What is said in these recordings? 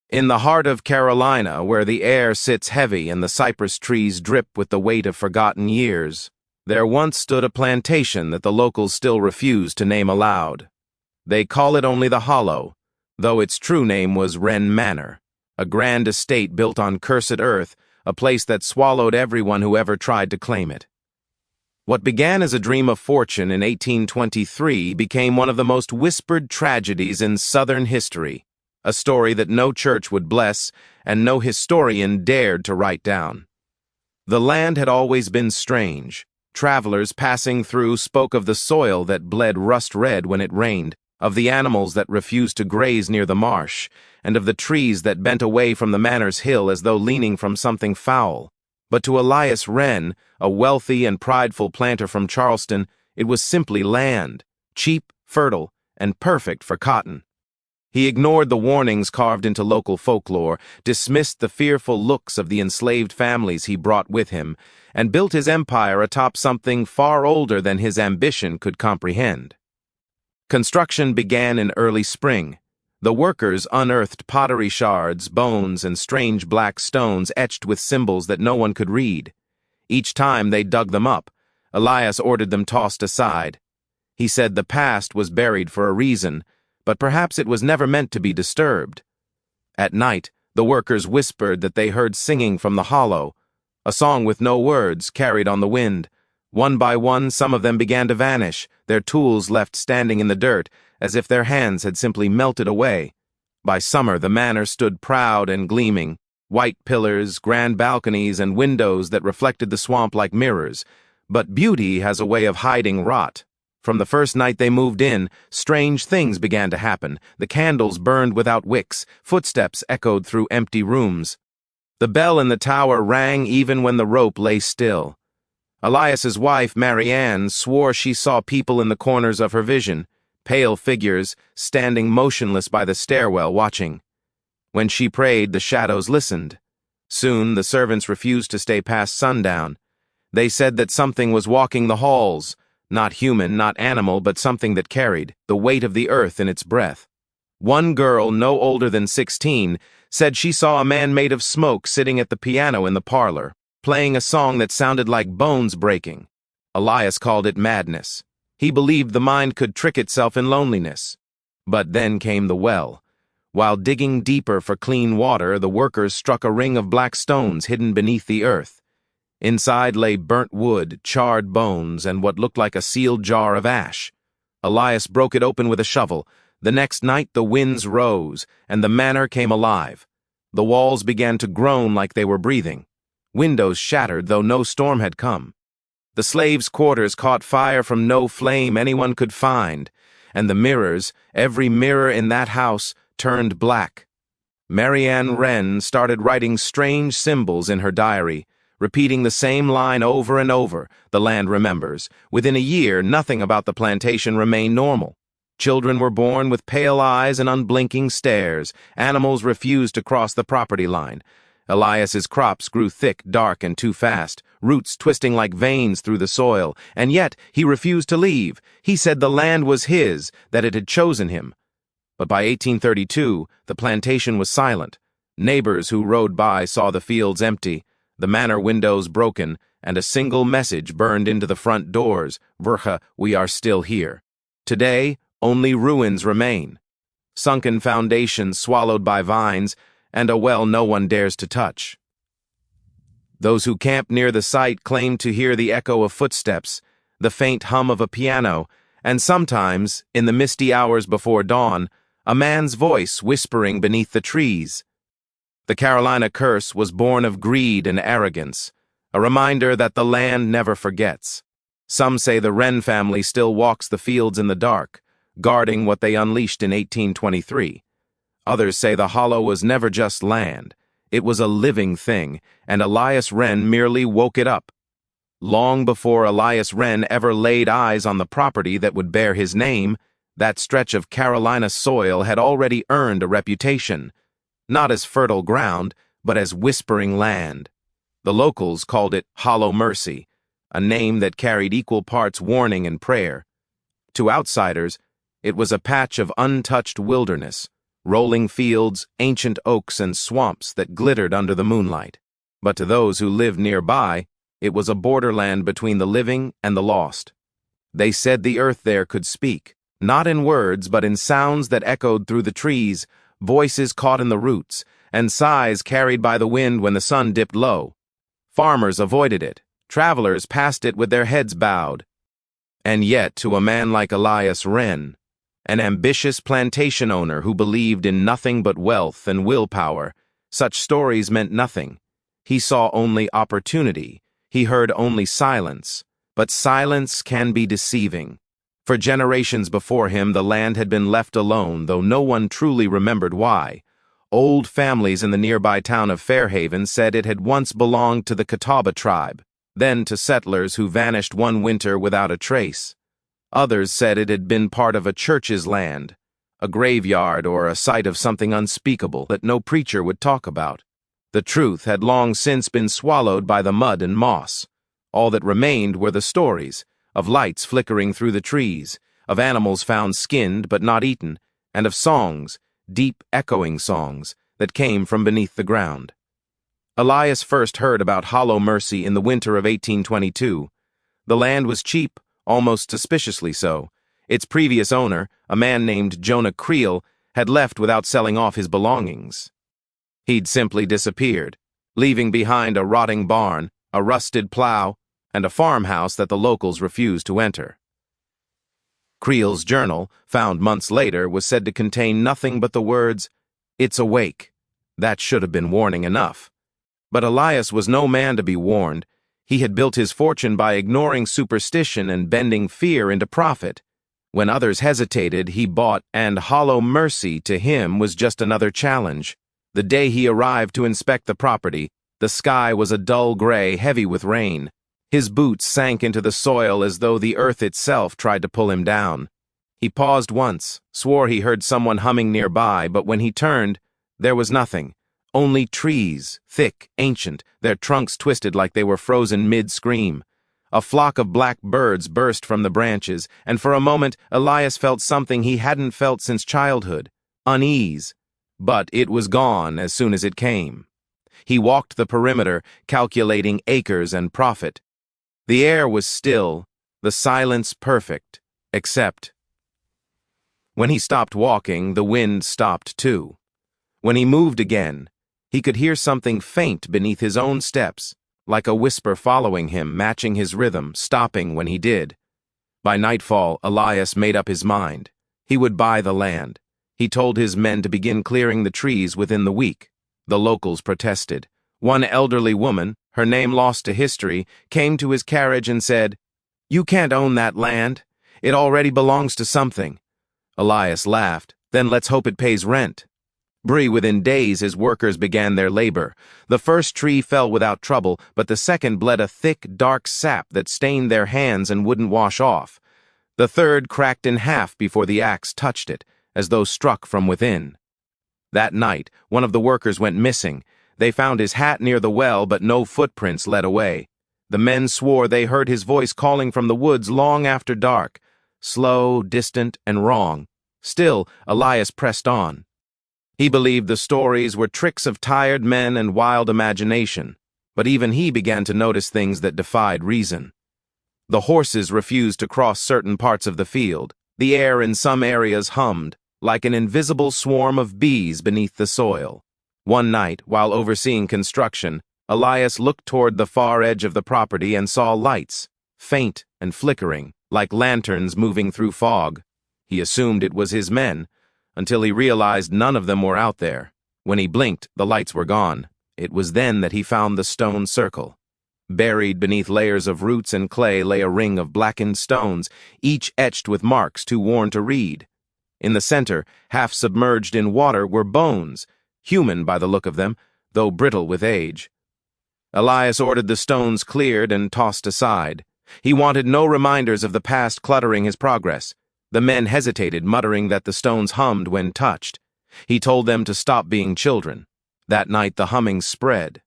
In the heart of Carolina, where the air sits heavy and the cypress trees drip with the weight of forgotten years, there once stood a plantation that the locals still refuse to name aloud. They call it only the Hollow, though its true name was Wren Manor, a grand estate built on cursed earth, a place that swallowed everyone who ever tried to claim it. What began as a dream of fortune in 1823 became one of the most whispered tragedies in Southern history, a story that no church would bless and no historian dared to write down. The land had always been strange. Travelers passing through spoke of the soil that bled rust-red when it rained, of the animals that refused to graze near the marsh, and of the trees that bent away from the manor's hill as though leaning from something foul. But to Elias Wren, a wealthy and prideful planter from Charleston, it was simply land, cheap, fertile, and perfect for cotton. He ignored the warnings carved into local folklore, dismissed the fearful looks of the enslaved families he brought with him, and built his empire atop something far older than his ambition could comprehend. Construction began in early spring. The workers unearthed pottery shards, bones, and strange black stones etched with symbols that no one could read. Each time they dug them up, Elias ordered them tossed aside. He said the past was buried for a reason, but perhaps it was never meant to be disturbed. At night, the workers whispered that they heard singing from the hollow, a song with no words carried on the wind. One by one, some of them began to vanish, their tools left standing in the dirt, as if their hands had simply melted away. By summer, the manor stood proud and gleaming, white pillars, grand balconies, and windows that reflected the swamp like mirrors. But beauty has a way of hiding rot. From the first night they moved in, strange things began to happen. The candles burned without wicks, footsteps echoed through empty rooms. The bell in the tower rang even when the rope lay still. Elias's wife, Mary Ann, swore she saw people in the corners of her vision, pale figures standing motionless by the stairwell watching. When she prayed, the shadows listened. Soon the servants refused to stay past sundown. They said that something was walking the halls, not human, not animal, but something that carried the weight of the earth in its breath. One girl, no older than 16, said she saw a man made of smoke sitting at the piano in the parlor, playing a song that sounded like bones breaking. Elias called it madness. He believed the mind could trick itself in loneliness. But then came the well. While digging deeper for clean water, the workers struck a ring of black stones hidden beneath the earth. Inside lay burnt wood, charred bones, and what looked like a sealed jar of ash. Elias broke it open with a shovel. The next night the winds rose, and the manor came alive. The walls began to groan like they were breathing. Windows shattered, though no storm had come. The slaves' quarters caught fire from no flame anyone could find, and the mirrors, every mirror in that house, turned black. Mary Ann Wren started writing strange symbols in her diary, repeating the same line over and over, "The land remembers." Within a year, nothing about the plantation remained normal. Children were born with pale eyes and unblinking stares. Animals refused to cross the property line. Elias's crops grew thick, dark, and too fast, roots twisting like veins through the soil, and yet he refused to leave. He said the land was his, that it had chosen him. But by 1832, the plantation was silent. Neighbors who rode by saw the fields empty, the manor windows broken, and a single message burned into the front doors: "Vercha, we are still here." Today, only ruins remain. Sunken foundations swallowed by vines, and a well no one dares to touch. Those who camp near the site claim to hear the echo of footsteps, the faint hum of a piano, and sometimes, in the misty hours before dawn, a man's voice whispering beneath the trees. The Carolina curse was born of greed and arrogance, a reminder that the land never forgets. Some say the Wren family still walks the fields in the dark, guarding what they unleashed in 1823. Others say the hollow was never just land. It was a living thing, and Elias Wren merely woke it up. Long before Elias Wren ever laid eyes on the property that would bear his name, that stretch of Carolina soil had already earned a reputation, not as fertile ground, but as whispering land. The locals called it Hollow Mercy, a name that carried equal parts warning and prayer. To outsiders, it was a patch of untouched wilderness, rolling fields, ancient oaks, and swamps that glittered under the moonlight. But to those who lived nearby, it was a borderland between the living and the lost. They said the earth there could speak, not in words but in sounds that echoed through the trees, voices caught in the roots, and sighs carried by the wind when the sun dipped low. Farmers avoided it, travelers passed it with their heads bowed. And yet, to a man like Elias Wren, an ambitious plantation owner who believed in nothing but wealth and willpower, such stories meant nothing. He saw only opportunity. He heard only silence. But silence can be deceiving. For generations before him, the land had been left alone, though no one truly remembered why. Old families in the nearby town of Fairhaven said it had once belonged to the Catawba tribe, then to settlers who vanished one winter without a trace. Others said it had been part of a church's land, a graveyard or a site of something unspeakable that no preacher would talk about. The truth had long since been swallowed by the mud and moss. All that remained were the stories, of lights flickering through the trees, of animals found skinned but not eaten, and of songs, deep echoing songs, that came from beneath the ground. Elias first heard about Hollow Mercy in the winter of 1822. The land was cheap, almost suspiciously so. Its previous owner, a man named Jonah Creel, had left without selling off his belongings. He'd simply disappeared, leaving behind a rotting barn, a rusted plow, and a farmhouse that the locals refused to enter. Creel's journal, found months later, was said to contain nothing but the words, "It's awake." That should have been warning enough. But Elias was no man to be warned. He had built his fortune by ignoring superstition and bending fear into profit. When others hesitated, he bought, and Hollow Mercy to him was just another challenge. The day he arrived to inspect the property, the sky was a dull gray, heavy with rain. His boots sank into the soil as though the earth itself tried to pull him down. He paused once, swore he heard someone humming nearby, but when he turned, there was nothing. Only trees, thick, ancient, their trunks twisted like they were frozen mid-scream. A flock of black birds burst from the branches, and for a moment Elias felt something he hadn't felt since childhood, unease. But it was gone as soon as it came. He walked the perimeter, calculating acres and profit. The air was still, the silence perfect, except... When he stopped walking, the wind stopped too. When he moved again, he could hear something faint beneath his own steps, like a whisper following him, matching his rhythm, stopping when he did. By nightfall, Elias made up his mind. He would buy the land. He told his men to begin clearing the trees within the week. The locals protested. One elderly woman, her name lost to history, came to his carriage and said, "You can't own that land. It already belongs to something." Elias laughed. "Then let's hope it pays rent." Within days his workers began their labor. The first tree fell without trouble, but the second bled a thick, dark sap that stained their hands and wouldn't wash off. The third cracked in half before the axe touched it, as though struck from within. That night, one of the workers went missing. They found his hat near the well, but no footprints led away. The men swore they heard his voice calling from the woods long after dark, slow, distant, and wrong. Still, Elias pressed on. He believed the stories were tricks of tired men and wild imagination, but even he began to notice things that defied reason. The horses refused to cross certain parts of the field. The air in some areas hummed, like an invisible swarm of bees beneath the soil. One night, while overseeing construction, Elias looked toward the far edge of the property and saw lights, faint and flickering, like lanterns moving through fog. He assumed it was his men, until he realized none of them were out there. When he blinked, the lights were gone. It was then that he found the stone circle. Buried beneath layers of roots and clay lay a ring of blackened stones, each etched with marks too worn to read. In the center, half submerged in water, were bones, human by the look of them, though brittle with age. Elias ordered the stones cleared and tossed aside. He wanted no reminders of the past cluttering his progress. The men hesitated, muttering that the stones hummed when touched. He told them to stop being children. That night the humming spread.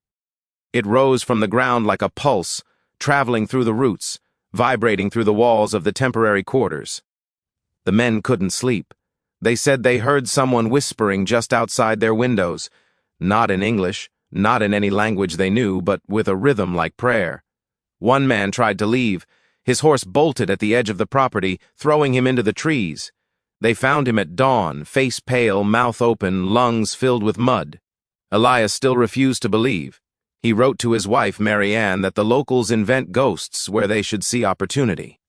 It rose from the ground like a pulse, traveling through the roots, vibrating through the walls of the temporary quarters. The men couldn't sleep. They said they heard someone whispering just outside their windows, not in English, not in any language they knew, but with a rhythm like prayer. One man tried to leave. His horse bolted at the edge of the property, throwing him into the trees. They found him at dawn, face pale, mouth open, lungs filled with mud. Elias still refused to believe. He wrote to his wife, Mary Ann, that the locals invent ghosts where they should see opportunity.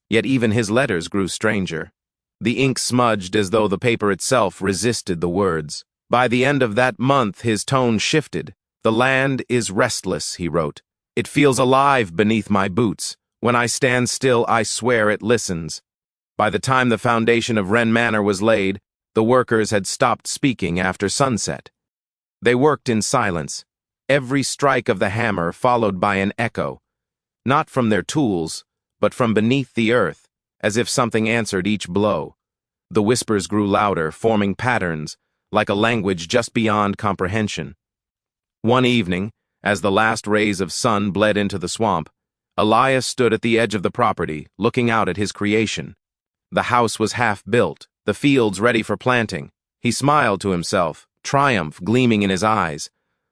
Yet even his letters grew stranger. The ink smudged as though the paper itself resisted the words. By the end of that month, his tone shifted. "The land is restless," he wrote. "It feels alive beneath my boots. When I stand still, I swear it listens." By the time the foundation of Wren Manor was laid, the workers had stopped speaking after sunset. They worked in silence, every strike of the hammer followed by an echo, not from their tools, but from beneath the earth, as if something answered each blow. The whispers grew louder, forming patterns, like a language just beyond comprehension. One evening, as the last rays of sun bled into the swamp, Elias stood at the edge of the property, looking out at his creation. The house was half built, the fields ready for planting. He smiled to himself, triumph gleaming in his eyes.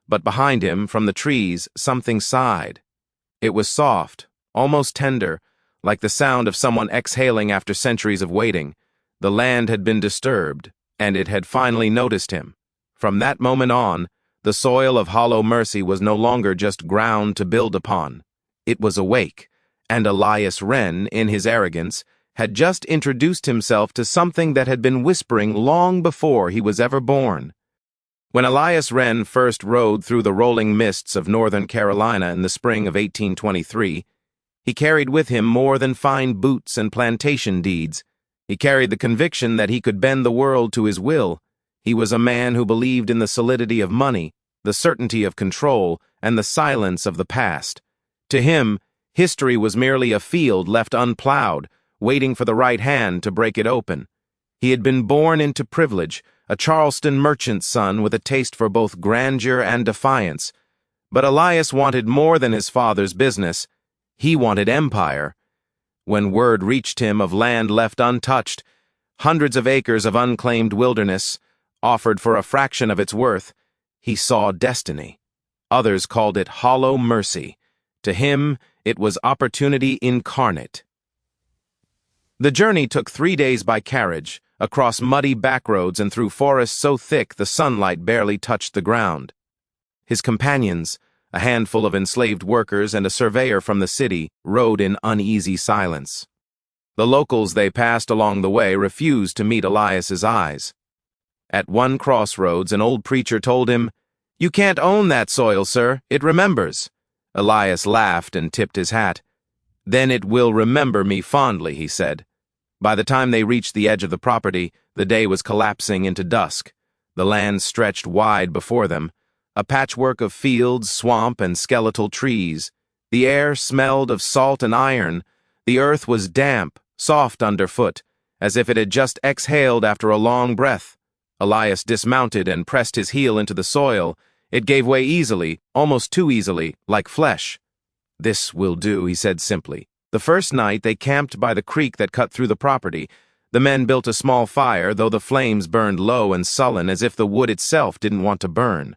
But behind him, from the trees, something sighed. It was soft, almost tender, like the sound of someone exhaling after centuries of waiting. The land had been disturbed, and it had finally noticed him. From that moment on, the soil of Hollow Mercy was no longer just ground to build upon. It was awake, and Elias Wren, in his arrogance, had just introduced himself to something that had been whispering long before he was ever born. When Elias Wren first rode through the rolling mists of northern Carolina in the spring of 1823, he carried with him more than fine boots and plantation deeds. He carried the conviction that he could bend the world to his will. He was a man who believed in the solidity of money, the certainty of control, and the silence of the past. To him, history was merely a field left unplowed, waiting for the right hand to break it open. He had been born into privilege, a Charleston merchant's son with a taste for both grandeur and defiance. But Elias wanted more than his father's business. He wanted empire. When word reached him of land left untouched, hundreds of acres of unclaimed wilderness, offered for a fraction of its worth, he saw destiny. Others called it hollow mercy. To him, it was opportunity incarnate. The journey took 3 days by carriage, across muddy backroads and through forests so thick the sunlight barely touched the ground. His companions, a handful of enslaved workers and a surveyor from the city, rode in uneasy silence. The locals they passed along the way refused to meet Elias's eyes. At one crossroads, an old preacher told him, "You can't own that soil, sir. It remembers." Elias laughed and tipped his hat. "Then it will remember me fondly," he said. By the time they reached the edge of the property, the day was collapsing into dusk. The land stretched wide before them, a patchwork of fields, swamp, and skeletal trees. The air smelled of salt and iron. The earth was damp, soft underfoot, as if it had just exhaled after a long breath. Elias dismounted and pressed his heel into the soil. It gave way easily, almost too easily, like flesh. "This will do," he said simply. The first night they camped by the creek that cut through the property. The men built a small fire, though the flames burned low and sullen, as if the wood itself didn't want to burn.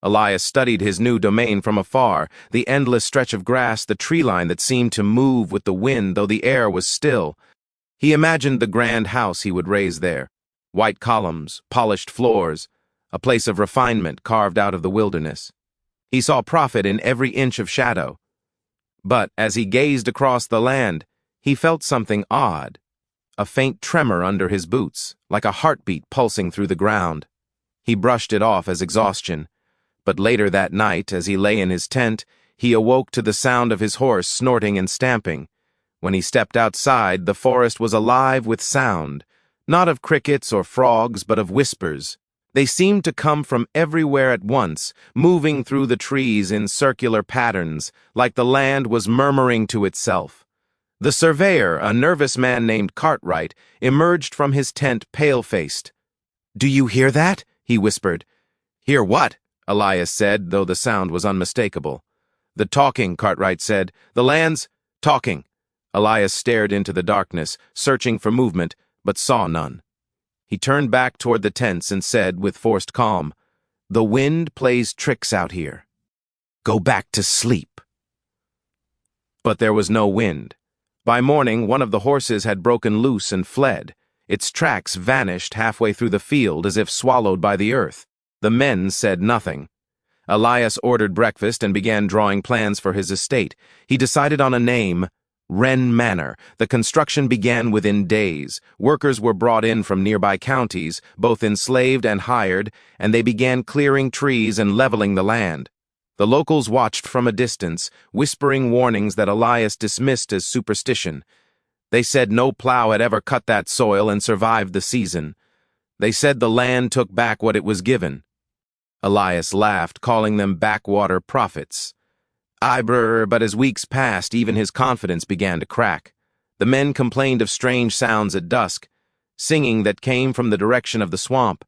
Elias studied his new domain from afar, the endless stretch of grass, the tree line that seemed to move with the wind though the air was still. He imagined the grand house he would raise there. White columns, polished floors, a place of refinement carved out of the wilderness. He saw profit in every inch of shadow. But as he gazed across the land, he felt something odd, a faint tremor under his boots, like a heartbeat pulsing through the ground. He brushed it off as exhaustion, but later that night, as he lay in his tent, he awoke to the sound of his horse snorting and stamping. When he stepped outside, the forest was alive with sound, not of crickets or frogs, but of whispers. They seemed to come from everywhere at once, moving through the trees in circular patterns, like the land was murmuring to itself. The surveyor, a nervous man named Cartwright, emerged from his tent pale-faced. "Do you hear that?" he whispered. "Hear what?" Elias said, though the sound was unmistakable. "The talking," Cartwright said. "The land's talking." Elias stared into the darkness, searching for movement, but saw none. He turned back toward the tents and said with forced calm, "The wind plays tricks out here. Go back to sleep." But there was no wind. By morning, one of the horses had broken loose and fled. Its tracks vanished halfway through the field as if swallowed by the earth. The men said nothing. Elias ordered breakfast and began drawing plans for his estate. He decided on a name, Wren Manor. The construction began within days. Workers were brought in from nearby counties, both enslaved and hired, and they began clearing trees and leveling the land. The locals watched from a distance, whispering warnings that Elias dismissed as superstition. They said no plow had ever cut that soil and survived the season. They said the land took back what it was given. Elias laughed, calling them backwater prophets. But as weeks passed, even his confidence began to crack. The men complained of strange sounds at dusk, singing that came from the direction of the swamp.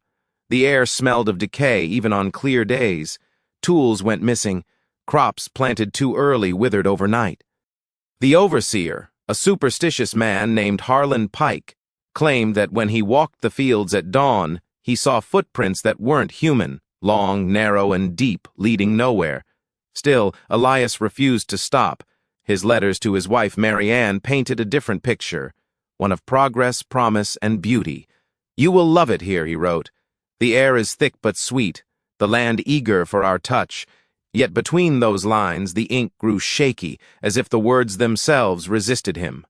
The air smelled of decay even on clear days. Tools went missing. Crops planted too early withered overnight. The overseer, a superstitious man named Harlan Pike, claimed that when he walked the fields at dawn, he saw footprints that weren't human, long, narrow, and deep, leading nowhere. Still, Elias refused to stop. His letters to his wife Mary Ann painted a different picture, one of progress, promise, and beauty. "You will love it here," he wrote. "The air is thick but sweet, the land eager for our touch." Yet between those lines the ink grew shaky, as if the words themselves resisted him.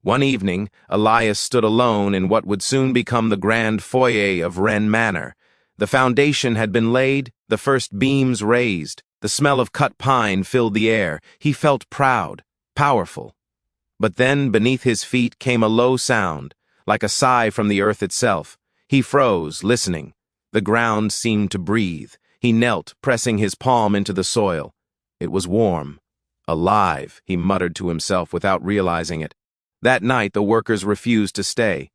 One evening, Elias stood alone in what would soon become the grand foyer of Wren Manor. The foundation had been laid, the first beams raised. The smell of cut pine filled the air. He felt proud, powerful. But then, beneath his feet came a low sound, like a sigh from the earth itself. He froze, listening. The ground seemed to breathe. He knelt, pressing his palm into the soil. It was warm. Alive, he muttered to himself without realizing it. That night, the workers refused to stay.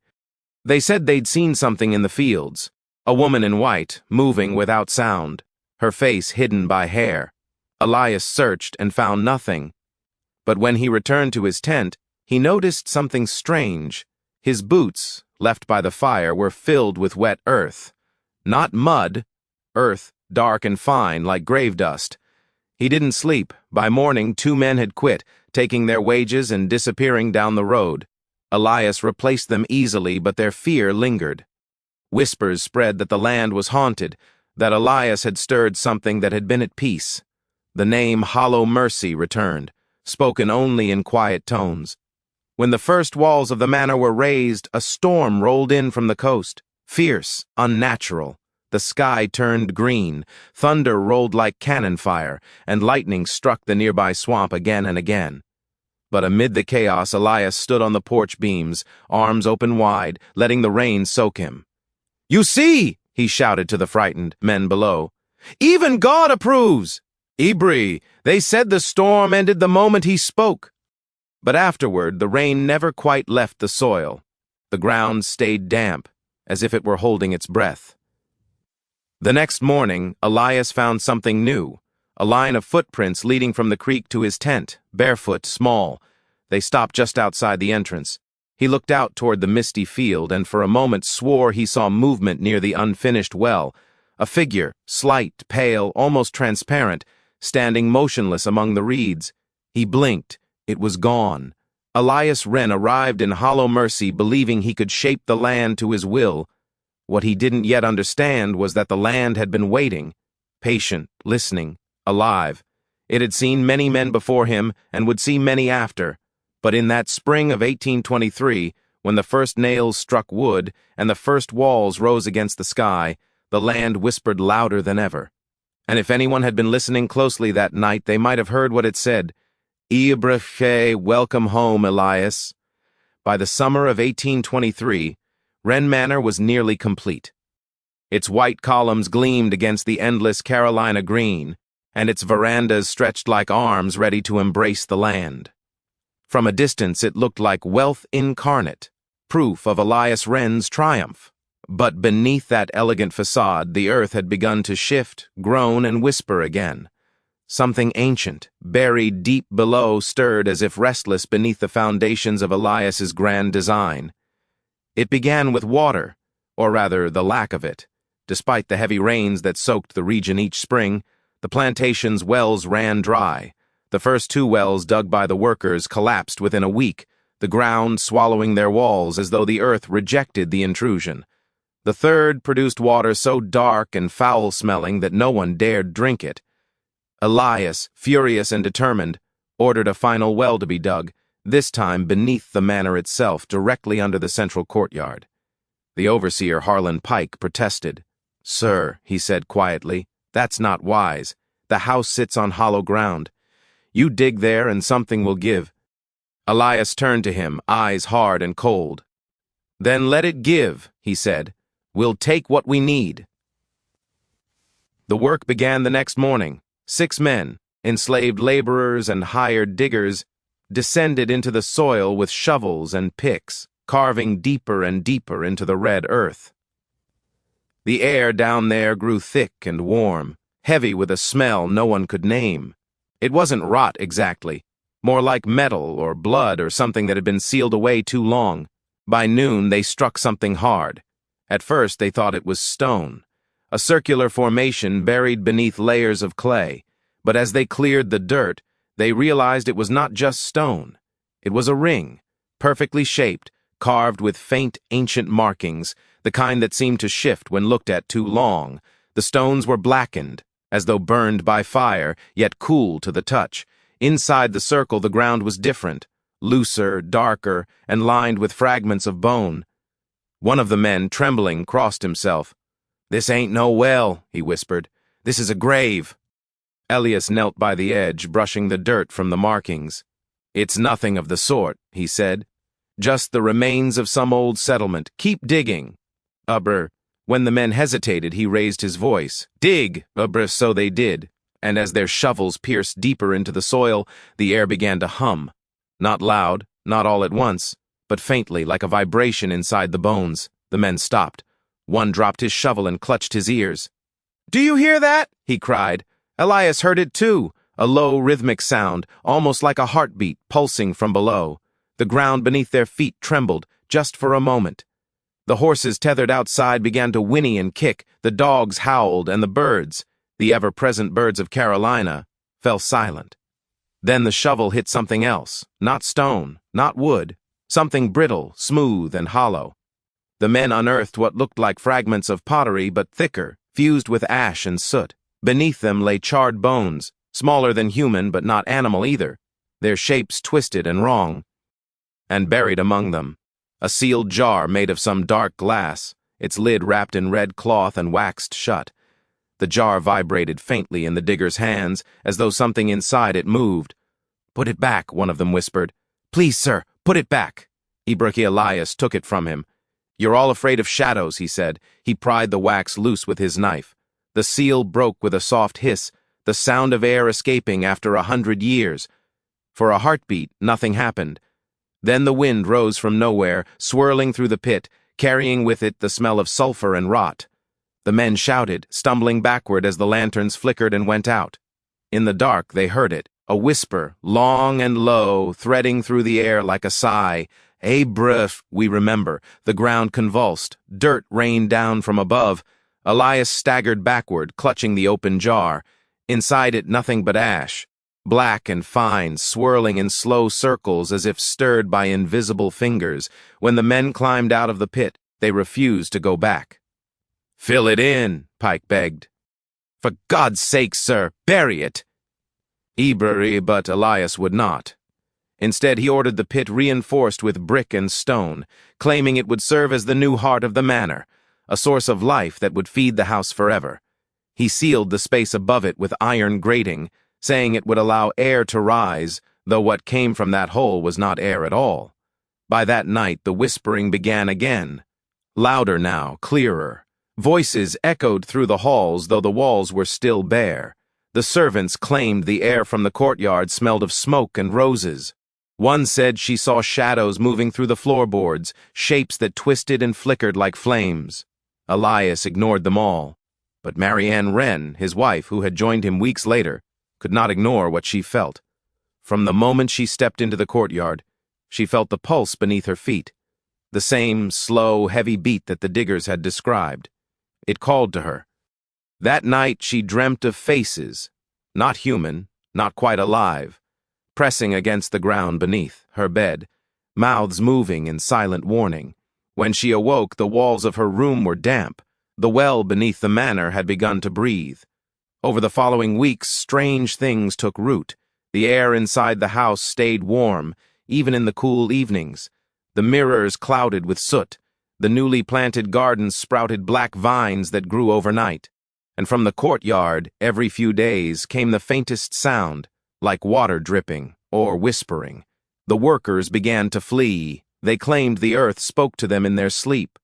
They said they'd seen something in the fields. A woman in white, moving without sound, her face hidden by hair. Elias searched and found nothing. But when he returned to his tent, he noticed something strange. His boots, left by the fire, were filled with wet earth. Not mud, earth, dark and fine, like grave dust. He didn't sleep. By morning, 2 men had quit, taking their wages and disappearing down the road. Elias replaced them easily, but their fear lingered. Whispers spread that the land was haunted, that Elias had stirred something that had been at peace. The name Hollow Mercy returned, spoken only in quiet tones. When the first walls of the manor were raised, a storm rolled in from the coast, fierce, unnatural. The sky turned green, thunder rolled like cannon fire, and lightning struck the nearby swamp again and again. But amid the chaos, Elias stood on the porch beams, arms open wide, letting the rain soak him. "You see," he shouted to the frightened men below. "Even God approves! Eerie, they said the storm ended the moment he spoke." But afterward, the rain never quite left the soil. The ground stayed damp, as if it were holding its breath. The next morning, Elias found something new, a line of footprints leading from the creek to his tent, barefoot, small. They stopped just outside the entrance. He looked out toward the misty field and for a moment swore he saw movement near the unfinished well. A figure, slight, pale, almost transparent, standing motionless among the reeds. He blinked. It was gone. Elias Wren arrived in Hollow Mercy believing he could shape the land to his will. What he didn't yet understand was that the land had been waiting, patient, listening, alive. It had seen many men before him and would see many after. But in that spring of 1823, when the first nails struck wood and the first walls rose against the sky, the land whispered louder than ever. And if anyone had been listening closely that night, they might have heard what it said. "Eerie, welcome home, Elias." By the summer of 1823, Wren Manor was nearly complete. Its white columns gleamed against the endless Carolina green, and its verandas stretched like arms ready to embrace the land. From a distance it looked like wealth incarnate, proof of Elias Wren's triumph. But beneath that elegant facade, the earth had begun to shift, groan, and whisper again. Something ancient, buried deep below, stirred as if restless beneath the foundations of Elias's grand design. It began with water, or rather the lack of it. Despite the heavy rains that soaked the region each spring, the plantation's wells ran dry. The first 2 wells dug by the workers collapsed within a week, the ground swallowing their walls as though the earth rejected the intrusion. The third produced water so dark and foul-smelling that no one dared drink it. Elias, furious and determined, ordered a final well to be dug, this time beneath the manor itself, directly under the central courtyard. The overseer, Harlan Pike, protested. "Sir," he said quietly, "that's not wise. The house sits on hollow ground. You dig there and something will give." Elias turned to him, eyes hard and cold. "Then let it give," he said. "We'll take what we need." The work began the next morning. 6 men, enslaved laborers and hired diggers, descended into the soil with shovels and picks, carving deeper and deeper into the red earth. The air down there grew thick and warm, heavy with a smell no one could name. It wasn't rot exactly, more like metal or blood or something that had been sealed away too long. By noon they struck something hard. At first they thought it was stone, a circular formation buried beneath layers of clay, but as they cleared the dirt, they realized it was not just stone. It was a ring, perfectly shaped, carved with faint, ancient markings, the kind that seemed to shift when looked at too long. The stones were blackened, as though burned by fire, yet cool to the touch. Inside the circle the ground was different, looser, darker, and lined with fragments of bone. One of the men, trembling, crossed himself. "This ain't no well," he whispered. "This is a grave." Elias knelt by the edge, brushing the dirt from the markings. "It's nothing of the sort," he said. "Just the remains of some old settlement. Keep digging." When the men hesitated, he raised his voice. "Dig!" So they did, and as their shovels pierced deeper into the soil, the air began to hum. Not loud, not all at once, but faintly, like a vibration inside the bones. The men stopped. One dropped his shovel and clutched his ears. "Do you hear that?" he cried. Elias heard it too, a low, rhythmic sound, almost like a heartbeat, pulsing from below. The ground beneath their feet trembled, just for a moment. The horses tethered outside began to whinny and kick, the dogs howled, and the birds, the ever-present birds of Carolina, fell silent. Then the shovel hit something else, not stone, not wood, something brittle, smooth, and hollow. The men unearthed what looked like fragments of pottery, but thicker, fused with ash and soot. Beneath them lay charred bones, smaller than human but not animal either, their shapes twisted and wrong. And buried among them, a sealed jar made of some dark glass, its lid wrapped in red cloth and waxed shut. The jar vibrated faintly in the digger's hands, as though something inside it moved. "Put it back," one of them whispered. "Please, sir, put it back." Ibrahim Elias took it from him. "You're all afraid of shadows," he said. He pried the wax loose with his knife. The seal broke with a soft hiss, the sound of air escaping after 100 years. For a heartbeat, nothing happened. Then the wind rose from nowhere, swirling through the pit, carrying with it the smell of sulfur and rot. The men shouted, stumbling backward as the lanterns flickered and went out. In the dark, they heard it, a whisper, long and low, threading through the air like a sigh. "Hey, bruh," we remember. The ground convulsed. Dirt rained down from above. Elias staggered backward, clutching the open jar. Inside it, nothing but ash. Black and fine, swirling in slow circles as if stirred by invisible fingers. When the men climbed out of the pit, they refused to go back. "Fill it in," Pike begged. "For God's sake, sir, bury it." But Elias would not. Instead, he ordered the pit reinforced with brick and stone, claiming it would serve as the new heart of the manor, a source of life that would feed the house forever. He sealed the space above it with iron grating, saying it would allow air to rise, though what came from that hole was not air at all. By that night, the whispering began again. Louder now, clearer. Voices echoed through the halls, though the walls were still bare. The servants claimed the air from the courtyard smelled of smoke and roses. One said she saw shadows moving through the floorboards, shapes that twisted and flickered like flames. Elias ignored them all. But Marianne Wren, his wife, who had joined him weeks later, could not ignore what she felt. From the moment she stepped into the courtyard, she felt the pulse beneath her feet. the same slow, heavy beat that the diggers had described. It called to her. That night she dreamt of faces, not human, not quite alive, pressing against the ground beneath her bed, mouths moving in silent warning. When she awoke, the walls of her room were damp. The well beneath the manor had begun to breathe. Over the following weeks, strange things took root. The air inside the house stayed warm, even in the cool evenings. The mirrors clouded with soot. The newly planted gardens sprouted black vines that grew overnight. And from the courtyard, every few days, came the faintest sound, like water dripping or whispering. The workers began to flee. They claimed the earth spoke to them in their sleep.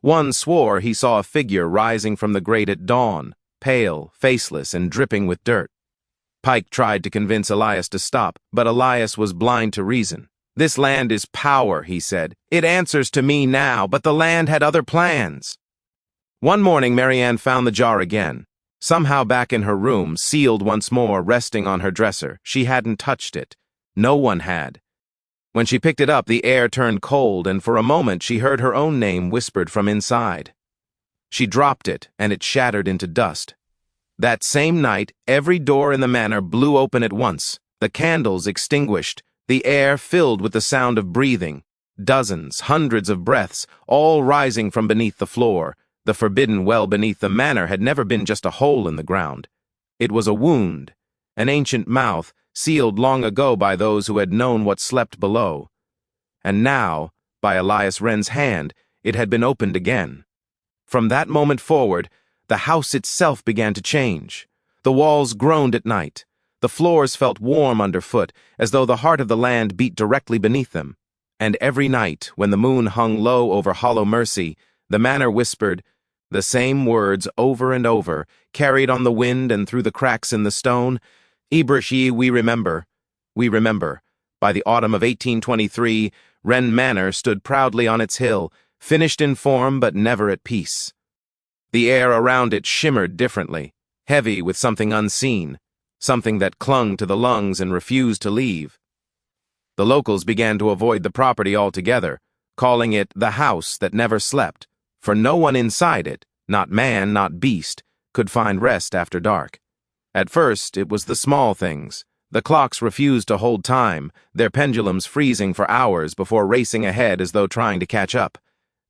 One swore he saw a figure rising from the grate at dawn, pale, faceless, and dripping with dirt. Pike tried to convince Elias to stop, but Elias was blind to reason. "This land is power," he said. "It answers to me now, but the land had other plans." One morning, Marianne found the jar again, somehow back in her room, sealed once more, resting on her dresser. She hadn't touched it. No one had. When she picked it up, the air turned cold, and for a moment she heard her own name whispered from inside. She dropped it, and it shattered into dust. That same night, every door in the manor blew open at once, the candles extinguished, the air filled with the sound of breathing, dozens, hundreds of breaths, all rising from beneath the floor. The forbidden well beneath the manor had never been just a hole in the ground. It was a wound, an ancient mouth, sealed long ago by those who had known what slept below. And now, by Elias Wren's hand, it had been opened again. From that moment forward, the house itself began to change. The walls groaned at night. The floors felt warm underfoot, as though the heart of the land beat directly beneath them. And every night, when the moon hung low over Hollow Mercy, the manor whispered the same words over and over, carried on the wind and through the cracks in the stone. "Ibrishi, we remember. We remember." By the autumn of 1823, Wren Manor stood proudly on its hill, finished in form but never at peace. The air around it shimmered differently, heavy with something unseen, something that clung to the lungs and refused to leave. The locals began to avoid the property altogether, calling it the house that never slept, for no one inside it, not man, not beast, could find rest after dark. At first, it was the small things. The clocks refused to hold time, their pendulums freezing for hours before racing ahead as though trying to catch up.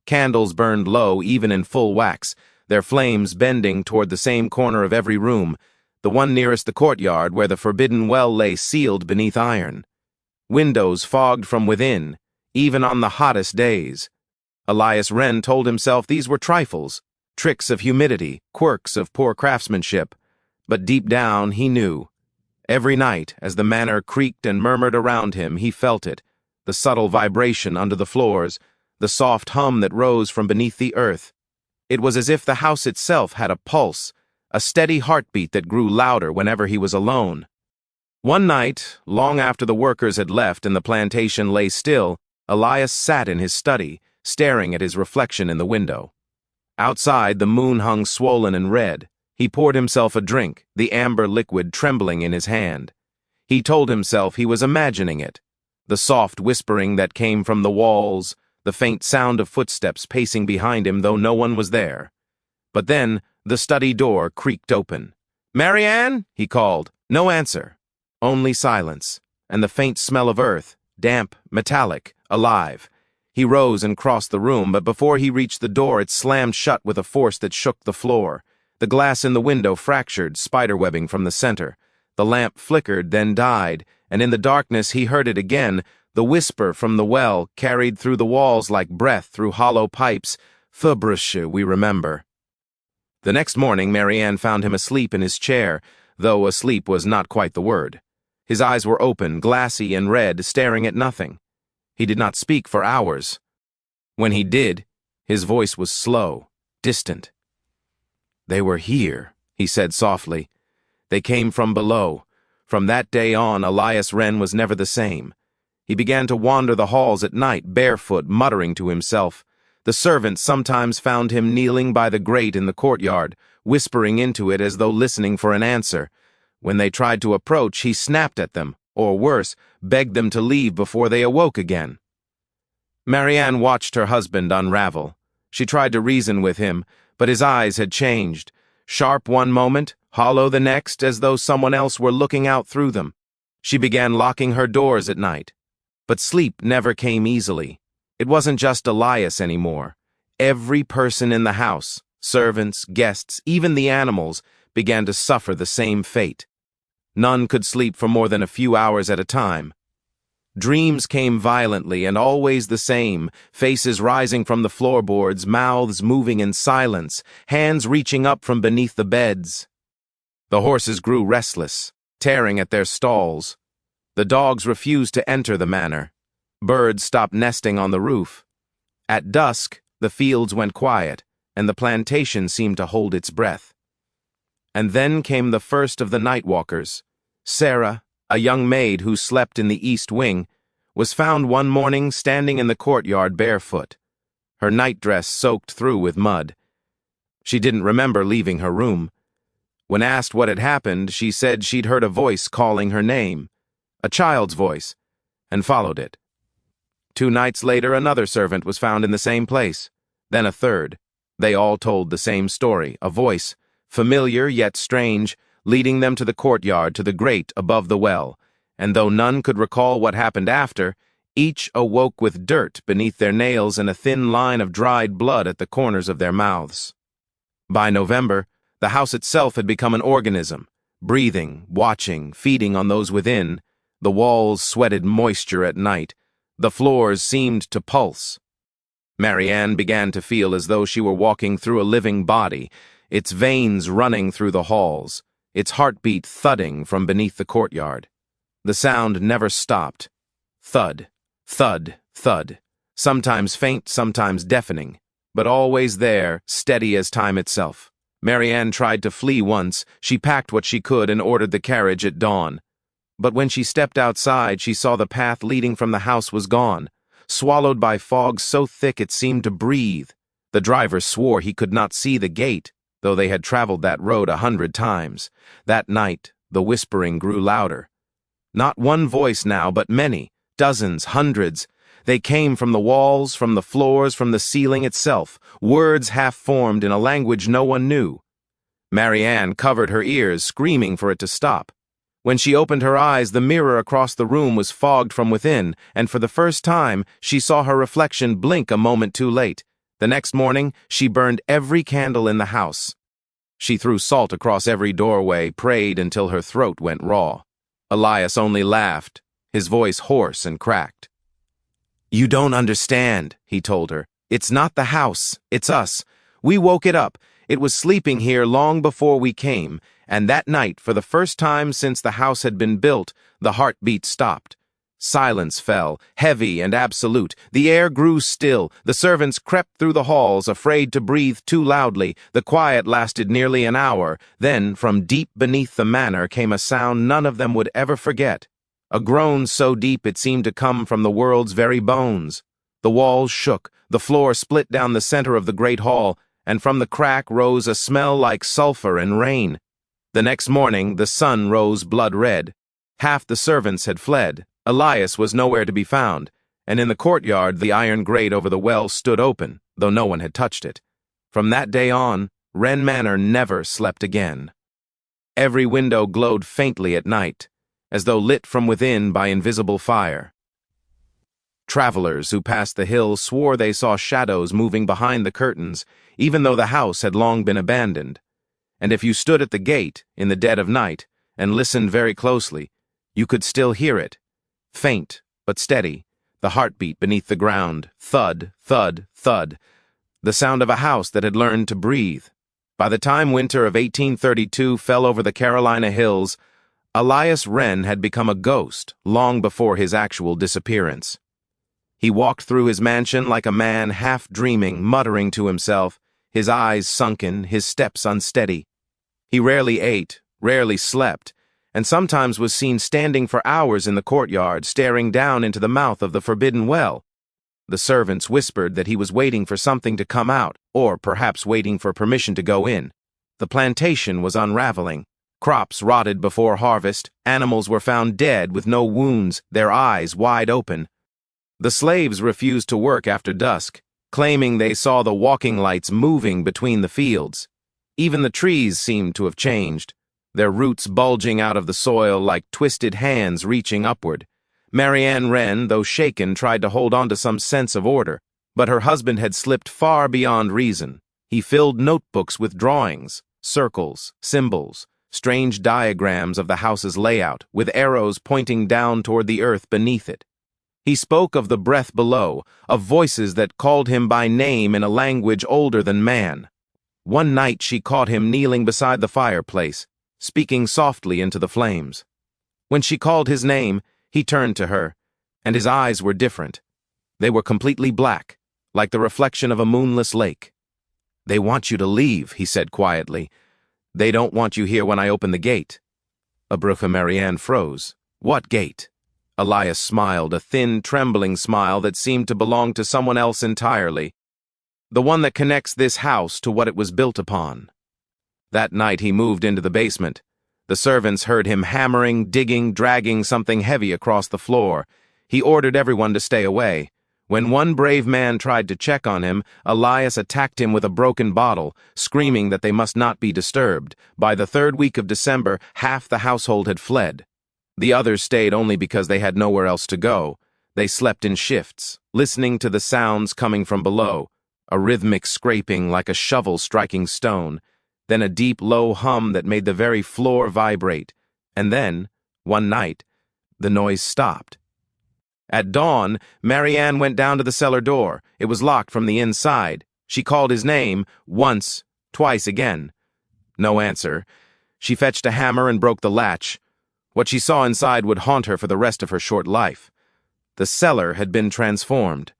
Candles burned low, even in full wax, their flames bending toward the same corner of every room, the one nearest the courtyard where the forbidden well lay sealed beneath iron. Windows fogged from within, even on the hottest days. Elias Wren told himself these were trifles, tricks of humidity, quirks of poor craftsmanship. But deep down, he knew. Every night, as the manor creaked and murmured around him, he felt it, the subtle vibration under the floors, the soft hum that rose from beneath the earth. It was as if the house itself had a pulse, a steady heartbeat that grew louder whenever he was alone. One night, long after the workers had left and the plantation lay still, Elias sat in his study, staring at his reflection in the window. Outside, the moon hung swollen and red. He poured himself a drink, the amber liquid trembling in his hand. He told himself he was imagining it, the soft whispering that came from the walls, the faint sound of footsteps pacing behind him though no one was there. But then, the study door creaked open. "Marianne?" he called. No answer. Only silence, and the faint smell of earth, damp, metallic, alive. He rose and crossed the room, but before he reached the door it slammed shut with a force that shook the floor. The glass in the window fractured, spiderwebbing from the center. The lamp flickered, then died, and in the darkness he heard it again, the whisper from the well, carried through the walls like breath through hollow pipes. "Fubrush, we remember." The next morning Marianne found him asleep in his chair, though asleep was not quite the word. His eyes were open, glassy and red, staring at nothing. He did not speak for hours. When he did, his voice was slow, distant. "They were here," he said softly. "They came from below." From that day on, Elias Wren was never the same. He began to wander the halls at night, barefoot, muttering to himself. The servants sometimes found him kneeling by the grate in the courtyard, whispering into it as though listening for an answer. When they tried to approach, he snapped at them, or worse, begged them to leave before they awoke again. Marianne watched her husband unravel. She tried to reason with him, but his eyes had changed. Sharp one moment, hollow the next, as though someone else were looking out through them. She began locking her doors at night. But sleep never came easily. It wasn't just Elias anymore. Every person in the house, servants, guests, even the animals, began to suffer the same fate. None could sleep for more than a few hours at a time. Dreams came violently and always the same, faces rising from the floorboards, mouths moving in silence, hands reaching up from beneath the beds. The horses grew restless, tearing at their stalls. The dogs refused to enter the manor. Birds stopped nesting on the roof. At dusk, the fields went quiet, and the plantation seemed to hold its breath. And then came the first of the night walkers. Sarah, a young maid who slept in the east wing, was found one morning standing in the courtyard barefoot, her nightdress soaked through with mud. She didn't remember leaving her room. When asked what had happened, she said she'd heard a voice calling her name, a child's voice, and followed it. 2 nights later, another servant was found in the same place, then a third. They all told the same story, a voice, familiar yet strange, leading them to the courtyard, to the grate above the well, and though none could recall what happened after, each awoke with dirt beneath their nails and a thin line of dried blood at the corners of their mouths. By November, the house itself had become an organism, breathing, watching, feeding on those within. The walls sweated moisture at night. The floors seemed to pulse. Marianne began to feel as though she were walking through a living body, its veins running through the halls, its heartbeat thudding from beneath the courtyard. The sound never stopped. Thud, thud, thud, sometimes faint, sometimes deafening, but always there, steady as time itself. Marianne tried to flee once. She packed what she could and ordered the carriage at dawn. But when she stepped outside, she saw the path leading from the house was gone, swallowed by fog so thick it seemed to breathe. The driver swore he could not see the gate, though they had traveled that road 100 times. That night, the whispering grew louder. Not one voice now, but many, dozens, hundreds. They came from the walls, from the floors, from the ceiling itself, words half-formed in a language no one knew. Marianne covered her ears, screaming for it to stop. When she opened her eyes, the mirror across the room was fogged from within, and for the first time, she saw her reflection blink a moment too late. The next morning, she burned every candle in the house. She threw salt across every doorway, prayed until her throat went raw. Elias only laughed, his voice hoarse and cracked. "You don't understand," he told her. "It's not the house, it's us. We woke it up. It was sleeping here long before we came, and that night, for the first time since the house had been built, the heartbeat stopped. Silence fell, heavy and absolute. The air grew still. The servants crept through the halls, afraid to breathe too loudly. The quiet lasted nearly an hour. Then, from deep beneath the manor, came a sound none of them would ever forget. A groan so deep it seemed to come from the world's very bones. The walls shook, the floor split down the center of the great hall, and from the crack rose a smell like sulfur and rain. The next morning, the sun rose blood-red. Half the servants had fled. Elias was nowhere to be found, and in the courtyard the iron grate over the well stood open, though no one had touched it. From that day on, Wren Manor never slept again. Every window glowed faintly at night, as though lit from within by invisible fire. Travelers who passed the hill swore they saw shadows moving behind the curtains, even though the house had long been abandoned. And if you stood at the gate, in the dead of night, and listened very closely, you could still hear it. Faint, but steady, the heartbeat beneath the ground, thud, thud, thud, the sound of a house that had learned to breathe. By the time winter of 1832 fell over the Carolina hills, Elias Wren had become a ghost long before his actual disappearance. He walked through his mansion like a man half dreaming, muttering to himself, his eyes sunken, his steps unsteady. He rarely ate, rarely slept, and sometimes was seen standing for hours in the courtyard, staring down into the mouth of the forbidden well. The servants whispered that he was waiting for something to come out, or perhaps waiting for permission to go in. The plantation was unraveling. Crops rotted before harvest, animals were found dead with no wounds, their eyes wide open. The slaves refused to work after dusk, claiming they saw the walking lights moving between the fields. Even the trees seemed to have changed, their roots bulging out of the soil like twisted hands reaching upward. Marianne Wren, though shaken, tried to hold on to some sense of order, but her husband had slipped far beyond reason. He filled notebooks with drawings, circles, symbols, strange diagrams of the house's layout, with arrows pointing down toward the earth beneath it. He spoke of the breath below, of voices that called him by name in a language older than man. One night she caught him kneeling beside the fireplace, speaking softly into the flames. When she called his name, he turned to her, and his eyes were different. They were completely black, like the reflection of a moonless lake. "They want you to leave," he said quietly. "They don't want you here when I open the gate." Abrufa Marianne froze. "What gate?" Elias smiled, a thin, trembling smile that seemed to belong to someone else entirely. "The one that connects this house to what it was built upon." That night he moved into the basement. The servants heard him hammering, digging, dragging something heavy across the floor. He ordered everyone to stay away. When one brave man tried to check on him, Elias attacked him with a broken bottle, screaming that they must not be disturbed. By the 3rd week of December, half the household had fled. The others stayed only because they had nowhere else to go. They slept in shifts, listening to the sounds coming from below, a rhythmic scraping like a shovel striking stone, then a deep, low hum that made the very floor vibrate, and then, one night, the noise stopped. At dawn, Marianne went down to the cellar door. It was locked from the inside. She called his name, once, twice again. No answer. She fetched a hammer and broke the latch. What she saw inside would haunt her for the rest of her short life. The cellar had been transformed.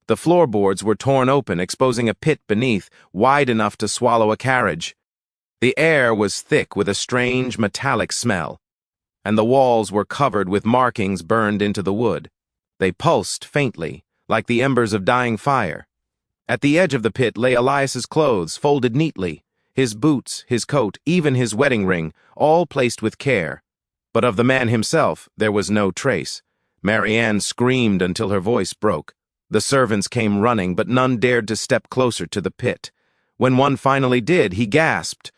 The floorboards were torn open, exposing a pit beneath, wide enough to swallow a carriage. The air was thick with a strange metallic smell, and the walls were covered with markings burned into the wood. They pulsed faintly, like the embers of dying fire. At the edge of the pit lay Elias's clothes, folded neatly, his boots, his coat, even his wedding ring, all placed with care. But of the man himself there was no trace. Marianne screamed until her voice broke. The servants came running, but none dared to step closer to the pit. When one finally did, he gasped.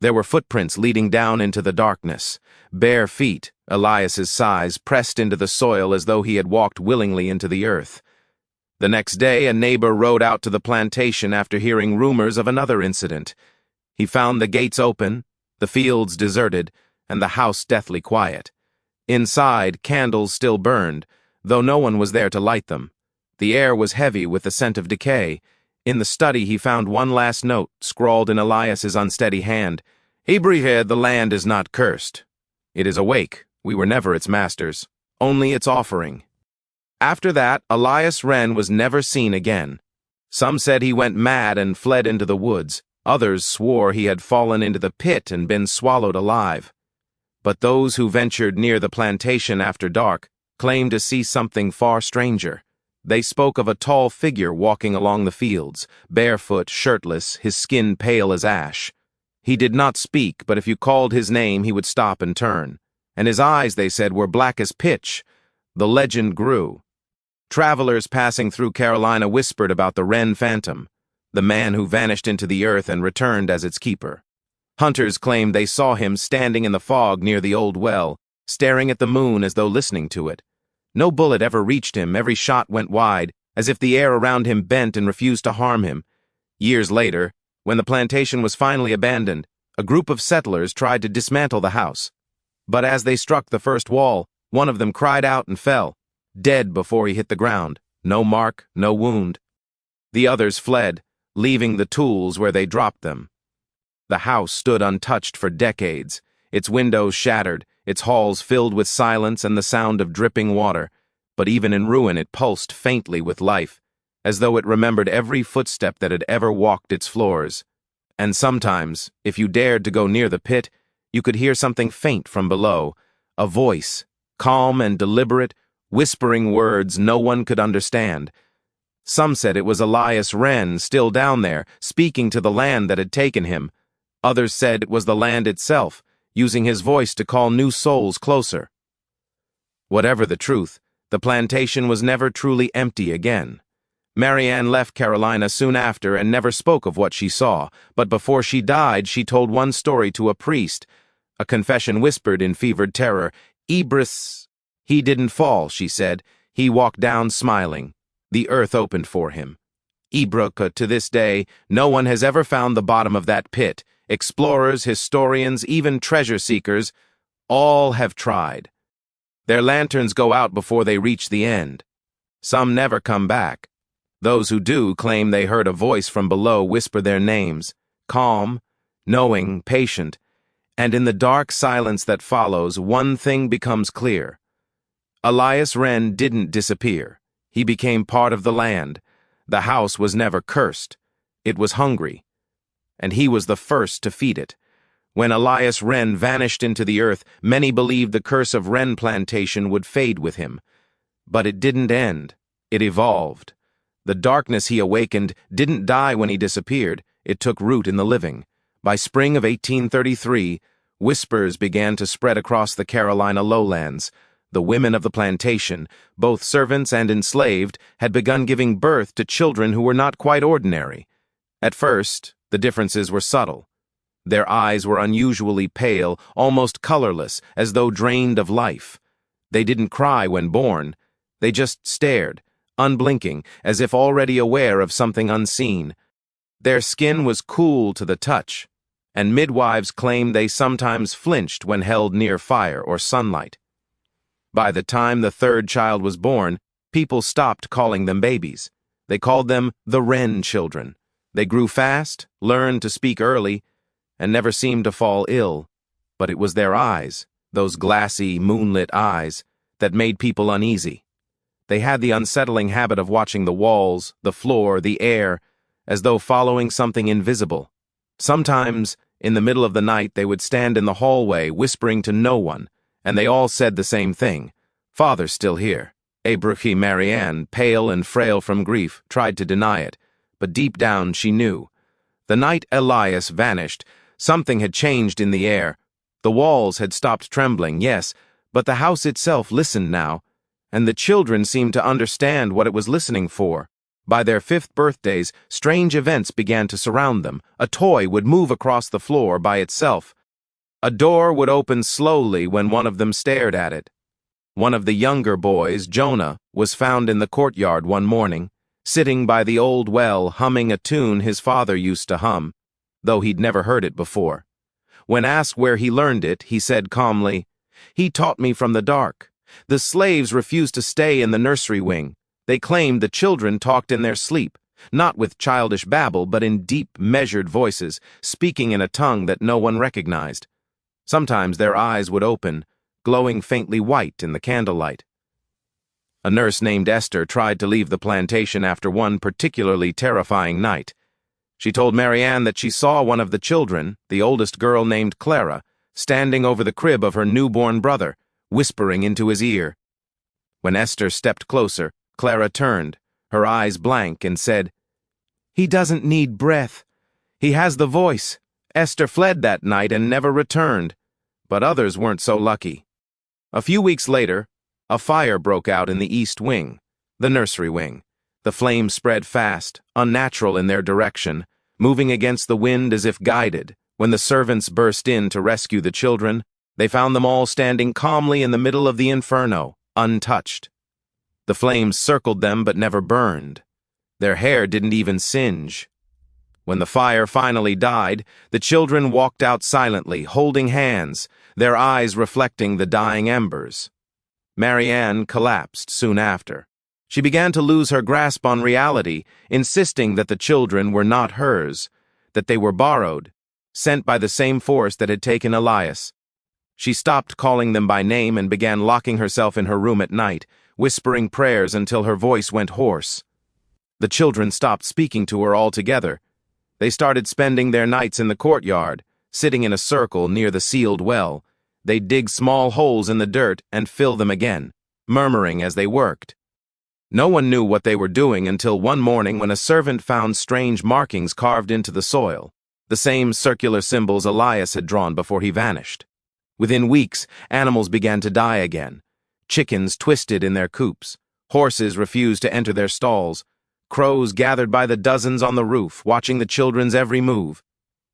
There were footprints leading down into the darkness. Bare feet, Elias's size, pressed into the soil as though he had walked willingly into the earth. The next day, a neighbor rode out to the plantation after hearing rumors of another incident. He found the gates open, the fields deserted, and the house deathly quiet. Inside, candles still burned, though no one was there to light them. The air was heavy with the scent of decay. In the study he found one last note, scrawled in Elias's unsteady hand. "Eerie, the land is not cursed. It is awake. We were never its masters, only its offering." After that, Elias Wren was never seen again. Some said he went mad and fled into the woods. Others swore he had fallen into the pit and been swallowed alive. But those who ventured near the plantation after dark claimed to see something far stranger. They spoke of a tall figure walking along the fields, barefoot, shirtless, his skin pale as ash. He did not speak, but if you called his name he would stop and turn. And his eyes, they said, were black as pitch. The legend grew. Travelers passing through Carolina whispered about the Wren Phantom, the man who vanished into the earth and returned as its keeper. Hunters claimed they saw him standing in the fog near the old well, staring at the moon as though listening to it. No bullet ever reached him, every shot went wide, as if the air around him bent and refused to harm him. Years later, when the plantation was finally abandoned, a group of settlers tried to dismantle the house. But as they struck the first wall, one of them cried out and fell, dead before he hit the ground, no mark, no wound. The others fled, leaving the tools where they dropped them. The house stood untouched for decades, its windows shattered, its halls filled with silence and the sound of dripping water, but even in ruin it pulsed faintly with life, as though it remembered every footstep that had ever walked its floors. And sometimes, if you dared to go near the pit, you could hear something faint from below, a voice, calm and deliberate, whispering words no one could understand. Some said it was Elias Wren still down there, speaking to the land that had taken him. Others said it was the land itself, using his voice to call new souls closer. Whatever the truth, The plantation was never truly empty again. Marianne left Carolina soon after and never spoke of what she saw, but before she died, she told one story to a priest. A confession whispered in fevered terror, "Ibris." "He didn't fall," she said. "He walked down smiling. The earth opened for him." Ibroka, to this day, no one has ever found the bottom of that pit. Explorers, historians, even treasure seekers, all have tried. Their lanterns go out before they reach the end. Some never come back. Those who do claim they heard a voice from below whisper their names, calm, knowing, patient, and in the dark silence that follows, one thing becomes clear. Elias Wren didn't disappear. He became part of the land. The house was never cursed. It was hungry, and he was the first to feed it. When Elias Wren vanished into the earth, many believed the curse of Wren Plantation would fade with him. But it didn't end. It evolved. The darkness he awakened didn't die when he disappeared. It took root in the living. By spring of 1833, whispers began to spread across the Carolina lowlands. The women of the plantation, both servants and enslaved, had begun giving birth to children who were not quite ordinary. At first, the differences were subtle. Their eyes were unusually pale, almost colorless, as though drained of life. They didn't cry when born. They just stared, unblinking, as if already aware of something unseen. Their skin was cool to the touch, and midwives claimed they sometimes flinched when held near fire or sunlight. By the time the third child was born, people stopped calling them babies. They called them the Wren children. They grew fast, learned to speak early, and never seemed to fall ill. But it was their eyes, those glassy, moonlit eyes, that made people uneasy. They had the unsettling habit of watching the walls, the floor, the air, as though following something invisible. Sometimes, in the middle of the night, they would stand in the hallway, whispering to no one, and they all said the same thing. "Father's still here." Abruchi Marianne, pale and frail from grief, tried to deny it, but deep down she knew. The night Elias vanished, something had changed in the air. The walls had stopped trembling, yes, but the house itself listened now, and the children seemed to understand what it was listening for. By their 5th birthdays, strange events began to surround them. A toy would move across the floor by itself. A door would open slowly when one of them stared at it. One of the younger boys, Jonah, was found in the courtyard one morning, sitting by the old well humming a tune his father used to hum, though he'd never heard it before. When asked where he learned it, he said calmly, "He taught me from the dark. The slaves refused to stay in the nursery wing. They claimed the children talked in their sleep, not with childish babble, but in deep, measured voices, speaking in a tongue that no one recognized. Sometimes their eyes would open, glowing faintly white in the candlelight." A nurse named Esther tried to leave the plantation after one particularly terrifying night. She told Marianne that she saw one of the children, the oldest girl named Clara, standing over the crib of her newborn brother, whispering into his ear. When Esther stepped closer, Clara turned, her eyes blank, and said, "He doesn't need breath. He has the voice." Esther fled that night and never returned, but others weren't so lucky. A few weeks later, a fire broke out in the east wing, the nursery wing. The flames spread fast, unnatural in their direction, moving against the wind as if guided. When the servants burst in to rescue the children, they found them all standing calmly in the middle of the inferno, untouched. The flames circled them but never burned. Their hair didn't even singe. When the fire finally died, the children walked out silently, holding hands, their eyes reflecting the dying embers. Marianne collapsed soon after. She began to lose her grasp on reality, insisting that the children were not hers, that they were borrowed, sent by the same force that had taken Elias. She stopped calling them by name and began locking herself in her room at night, whispering prayers until her voice went hoarse. The children stopped speaking to her altogether. They started spending their nights in the courtyard, sitting in a circle near the sealed well. They'd dig small holes in the dirt and fill them again, murmuring as they worked. No one knew what they were doing until one morning when a servant found strange markings carved into the soil, the same circular symbols Elias had drawn before he vanished. Within weeks, animals began to die again. Chickens twisted in their coops. Horses refused to enter their stalls. Crows gathered by the dozens on the roof, watching the children's every move.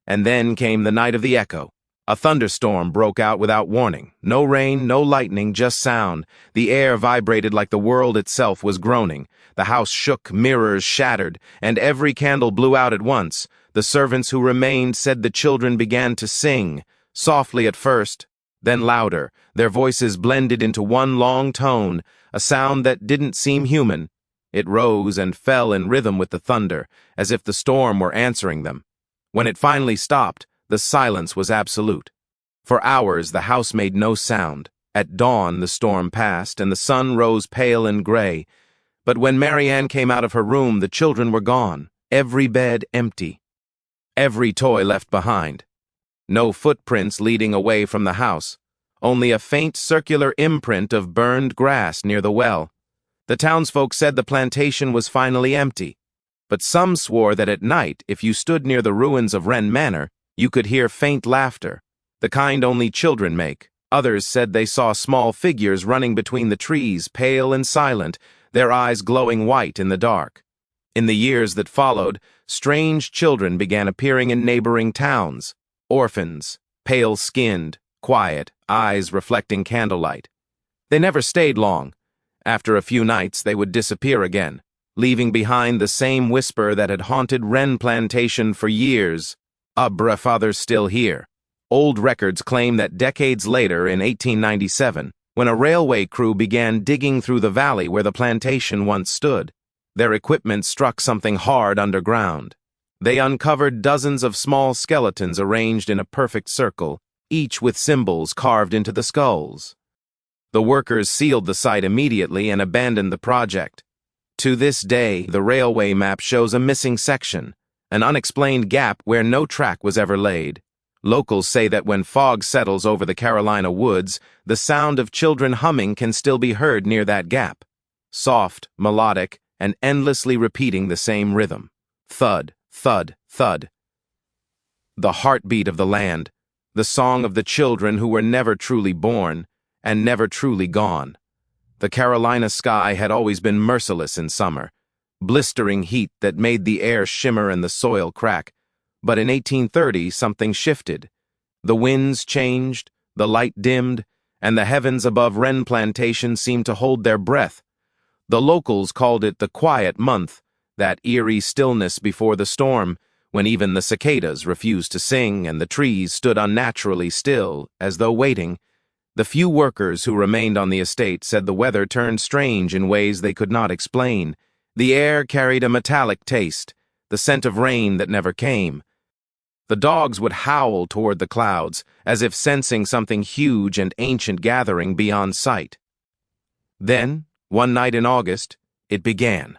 And then came the night of the echo. A thunderstorm broke out without warning. No rain, no lightning, just sound. The air vibrated like the world itself was groaning. The house shook, mirrors shattered, and every candle blew out at once. The servants who remained said the children began to sing, softly at first, then louder. Their voices blended into one long tone, a sound that didn't seem human. It rose and fell in rhythm with the thunder, as if the storm were answering them. When it finally stopped, the silence was absolute. For hours the house made no sound. At dawn the storm passed, and the sun rose pale and gray. But when Marianne came out of her room, the children were gone, every bed empty. Every toy left behind. No footprints leading away from the house. Only a faint circular imprint of burned grass near the well. The townsfolk said the plantation was finally empty. But some swore that at night, if you stood near the ruins of Wren Manor, you could hear faint laughter, the kind only children make. Others said they saw small figures running between the trees, pale and silent, their eyes glowing white in the dark. In the years that followed, strange children began appearing in neighboring towns. Orphans, pale-skinned, quiet, eyes reflecting candlelight. They never stayed long. After a few nights, they would disappear again, leaving behind the same whisper that had haunted Wren Plantation for years. Father's still here. Old records claim that decades later, in 1897, when a railway crew began digging through the valley where the plantation once stood, their equipment struck something hard underground. They uncovered dozens of small skeletons arranged in a perfect circle, each with symbols carved into the skulls. The workers sealed the site immediately and abandoned the project. To this day, the railway map shows a missing section, an unexplained gap where no track was ever laid. Locals say that when fog settles over the Carolina woods, the sound of children humming can still be heard near that gap. Soft, melodic, and endlessly repeating the same rhythm. Thud, thud, thud. The heartbeat of the land, the song of the children who were never truly born and never truly gone. The Carolina sky had always been merciless in summer, blistering heat that made the air shimmer and the soil crack. But in 1830, something shifted. The winds changed, the light dimmed, and the heavens above Wren Plantation seemed to hold their breath. The locals called it the quiet month, that eerie stillness before the storm, when even the cicadas refused to sing and the trees stood unnaturally still, as though waiting. The few workers who remained on the estate said the weather turned strange in ways they could not explain. The air carried a metallic taste, the scent of rain that never came. The dogs would howl toward the clouds, as if sensing something huge and ancient gathering beyond sight. Then, one night in August, it began.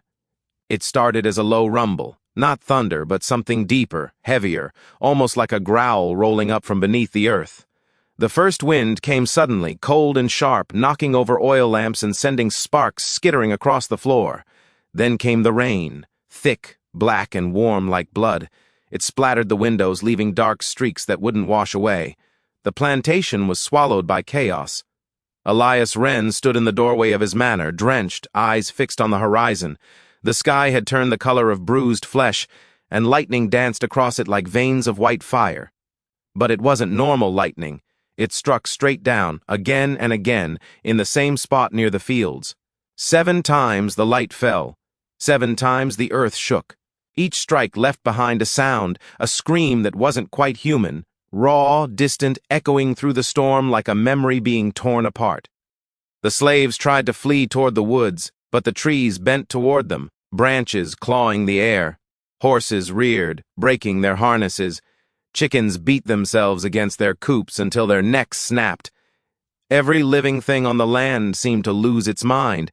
It started as a low rumble, not thunder, but something deeper, heavier, almost like a growl rolling up from beneath the earth. The first wind came suddenly, cold and sharp, knocking over oil lamps and sending sparks skittering across the floor. Then came the rain, thick, black, and warm like blood. It splattered the windows, leaving dark streaks that wouldn't wash away. The plantation was swallowed by chaos. Elias Wren stood in the doorway of his manor, drenched, eyes fixed on the horizon. The sky had turned the color of bruised flesh, and lightning danced across it like veins of white fire. But it wasn't normal lightning. It struck straight down, again and again, in the same spot near the fields. 7 times the light fell. 7 times the earth shook. Each strike left behind a sound, a scream that wasn't quite human, raw, distant, echoing through the storm like a memory being torn apart. The slaves tried to flee toward the woods, but the trees bent toward them, branches clawing the air. Horses reared, breaking their harnesses. Chickens beat themselves against their coops until their necks snapped. Every living thing on the land seemed to lose its mind,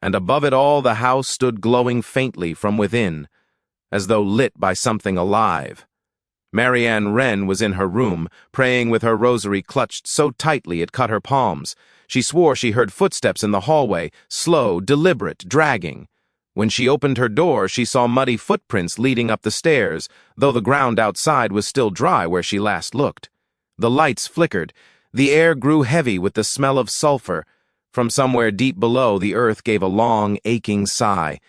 and above it all the house stood glowing faintly from within, as though lit by something alive. Marianne Wren was in her room, praying with her rosary clutched so tightly it cut her palms. She swore she heard footsteps in the hallway, slow, deliberate, dragging. When she opened her door, she saw muddy footprints leading up the stairs, though the ground outside was still dry where she last looked. The lights flickered. The air grew heavy with the smell of sulfur. From somewhere deep below, the earth gave a long, aching sigh.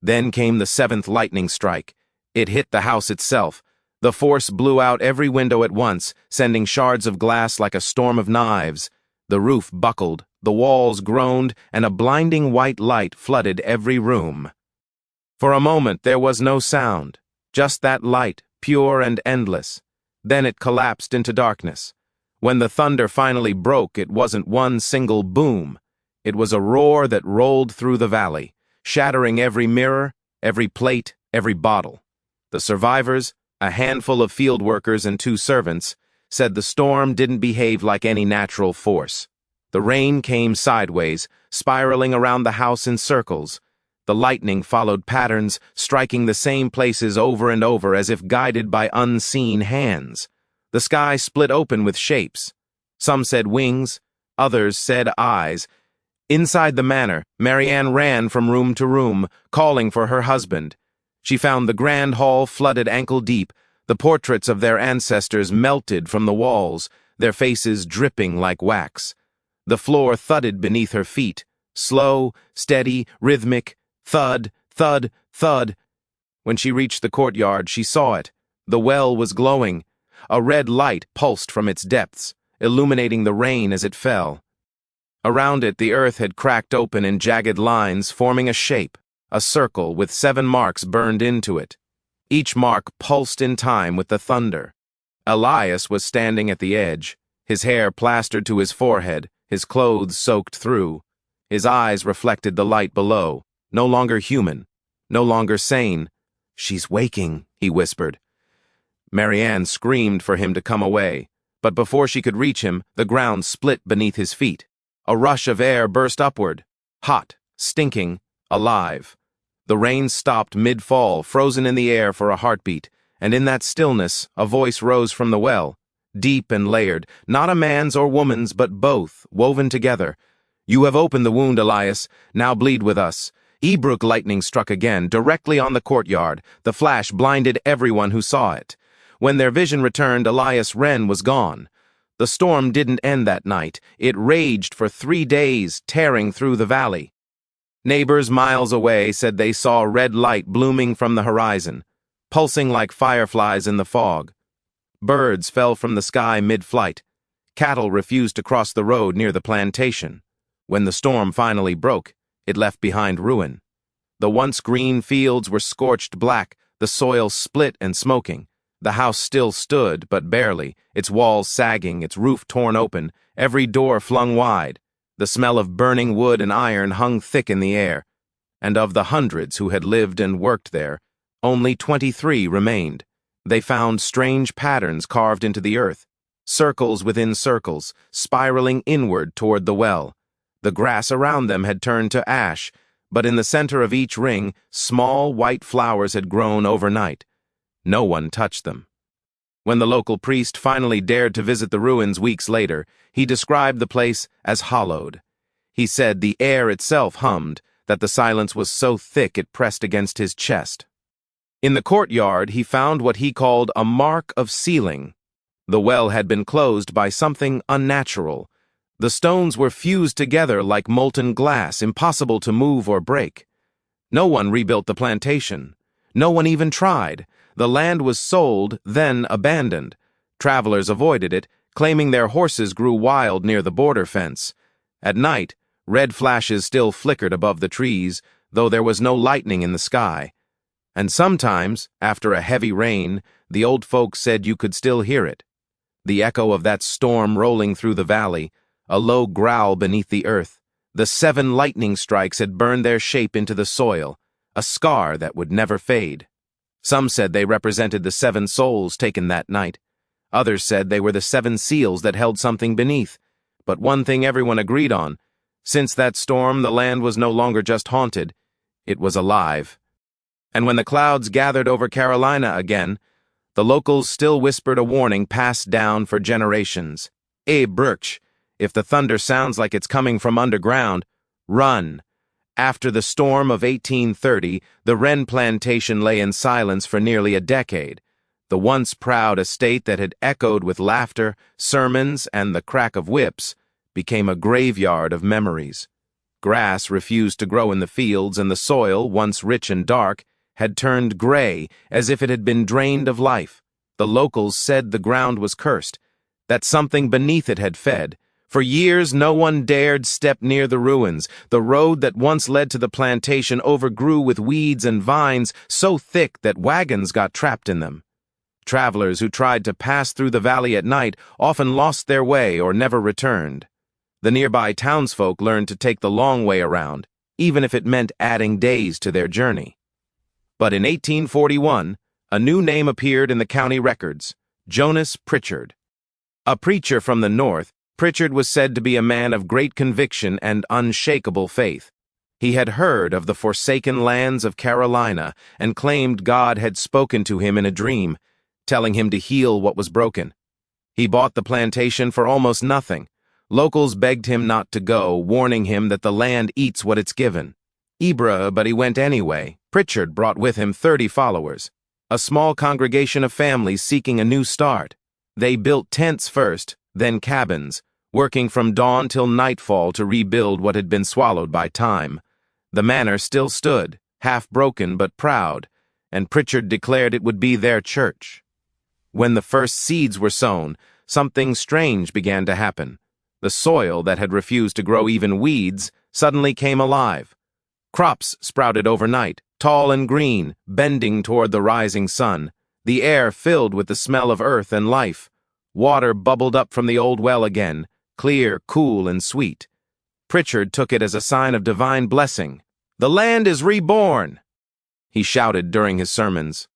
Then came the seventh lightning strike. It hit the house itself. The force blew out every window at once, sending shards of glass like a storm of knives. The roof buckled, the walls groaned, and a blinding white light flooded every room. For a moment there was no sound, just that light, pure and endless. Then it collapsed into darkness. When the thunder finally broke, it wasn't one single boom. It was a roar that rolled through the valley, shattering every mirror, every plate, every bottle. The survivors, a handful of field workers and 2 servants, said the storm didn't behave like any natural force. The rain came sideways, spiraling around the house in circles. The lightning followed patterns, striking the same places over and over as if guided by unseen hands. The sky split open with shapes. Some said wings, others said eyes. Inside the manor, Marianne ran from room to room, calling for her husband. She found the grand hall flooded ankle-deep, the portraits of their ancestors melted from the walls, their faces dripping like wax. The floor thudded beneath her feet, slow, steady, rhythmic, thud, thud, thud. When she reached the courtyard, she saw it. The well was glowing. A red light pulsed from its depths, illuminating the rain as it fell. Around it, the earth had cracked open in jagged lines, forming a shape, a circle with 7 marks burned into it. Each mark pulsed in time with the thunder. Elias was standing at the edge, his hair plastered to his forehead, his clothes soaked through. His eyes reflected the light below, no longer human, no longer sane. "She's waking," he whispered. Marianne screamed for him to come away, but before she could reach him, the ground split beneath his feet. A rush of air burst upward, hot, stinking, alive. The rain stopped mid-fall, frozen in the air for a heartbeat, and in that stillness, a voice rose from the well, deep and layered, not a man's or woman's, but both, woven together. "You have opened the wound, Elias. Now bleed with us." Ebrook lightning struck again, directly on the courtyard. The flash blinded everyone who saw it. When their vision returned, Elias Wren was gone. The storm didn't end that night. It raged for 3 days, tearing through the valley. Neighbors miles away said they saw red light blooming from the horizon, pulsing like fireflies in the fog. Birds fell from the sky mid-flight. Cattle refused to cross the road near the plantation. When the storm finally broke, it left behind ruin. The once green fields were scorched black, the soil split and smoking. The house still stood, but barely, its walls sagging, its roof torn open, every door flung wide. The smell of burning wood and iron hung thick in the air, and of the hundreds who had lived and worked there, only 23 remained. They found strange patterns carved into the earth, circles within circles, spiraling inward toward the well. The grass around them had turned to ash, but in the center of each ring, small white flowers had grown overnight. No one touched them. When the local priest finally dared to visit the ruins weeks later, he described the place as hallowed. He said the air itself hummed, that the silence was so thick it pressed against his chest. In the courtyard, he found what he called a mark of sealing. The well had been closed by something unnatural. The stones were fused together like molten glass, impossible to move or break. No one rebuilt the plantation. No one even tried. The land was sold, then abandoned. Travelers avoided it, claiming their horses grew wild near the border fence. At night, red flashes still flickered above the trees, though there was no lightning in the sky. And sometimes, after a heavy rain, the old folks said you could still hear it. The echo of that storm rolling through the valley, a low growl beneath the earth. The 7 lightning strikes had burned their shape into the soil, a scar that would never fade. Some said they represented the 7 souls taken that night. Others said they were the 7 seals that held something beneath. But one thing everyone agreed on: since that storm, the land was no longer just haunted, it was alive. And when the clouds gathered over Carolina again, the locals still whispered a warning passed down for generations. Birch, if the thunder sounds like it's coming from underground, run. After the storm of 1830, the Wren Plantation lay in silence for nearly a decade. The once proud estate that had echoed with laughter, sermons, and the crack of whips became a graveyard of memories. Grass refused to grow in the fields, and the soil, once rich and dark, had turned gray as if it had been drained of life. The locals said the ground was cursed, that something beneath it had fed. For years, no one dared step near the ruins. The road that once led to the plantation overgrew with weeds and vines so thick that wagons got trapped in them. Travelers who tried to pass through the valley at night often lost their way or never returned. The nearby townsfolk learned to take the long way around, even if it meant adding days to their journey. But in 1841, a new name appeared in the county records: Jonas Pritchard. A preacher from the north, Pritchard was said to be a man of great conviction and unshakable faith. He had heard of the forsaken lands of Carolina and claimed God had spoken to him in a dream, telling him to heal what was broken. He bought the plantation for almost nothing. Locals begged him not to go, warning him that the land eats what it's given. But he went anyway. Pritchard brought with him 30 followers, a small congregation of families seeking a new start. They built tents first, then cabins, working from dawn till nightfall to rebuild what had been swallowed by time. The manor still stood, half broken but proud, and Pritchard declared it would be their church. When the first seeds were sown, something strange began to happen. The soil that had refused to grow even weeds suddenly came alive. Crops sprouted overnight, tall and green, bending toward the rising sun. The air filled with the smell of earth and life. Water bubbled up from the old well again, clear, cool, and sweet. Pritchard took it as a sign of divine blessing. "The land is reborn," he shouted during his sermons.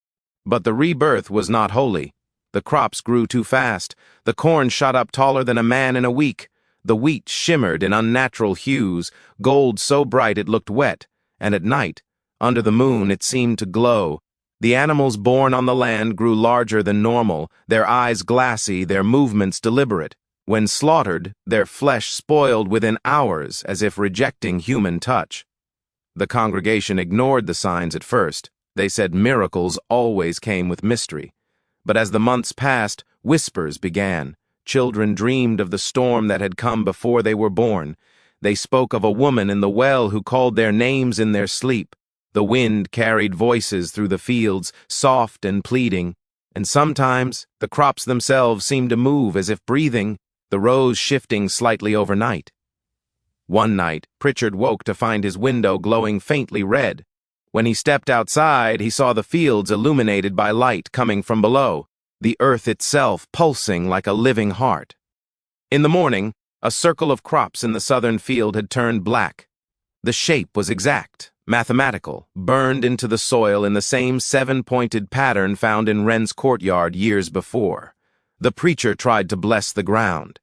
But the rebirth was not holy. The crops grew too fast. The corn shot up taller than a man in a week. The wheat shimmered in unnatural hues, gold so bright it looked wet, and at night, under the moon, it seemed to glow. The animals born on the land grew larger than normal, their eyes glassy, their movements deliberate. When slaughtered, their flesh spoiled within hours, as if rejecting human touch. The congregation ignored the signs at first. They said miracles always came with mystery. But as the months passed, whispers began. Children dreamed of the storm that had come before they were born. They spoke of a woman in the well who called their names in their sleep. The wind carried voices through the fields, soft and pleading, and sometimes the crops themselves seemed to move as if breathing, the rows shifting slightly overnight. One night, Pritchard woke to find his window glowing faintly red. When he stepped outside, he saw the fields illuminated by light coming from below, the earth itself pulsing like a living heart. In the morning, a circle of crops in the southern field had turned black. The shape was exact, mathematical, burned into the soil in the same 7-pointed pattern found in Wren's courtyard years before. The preacher tried to bless the ground.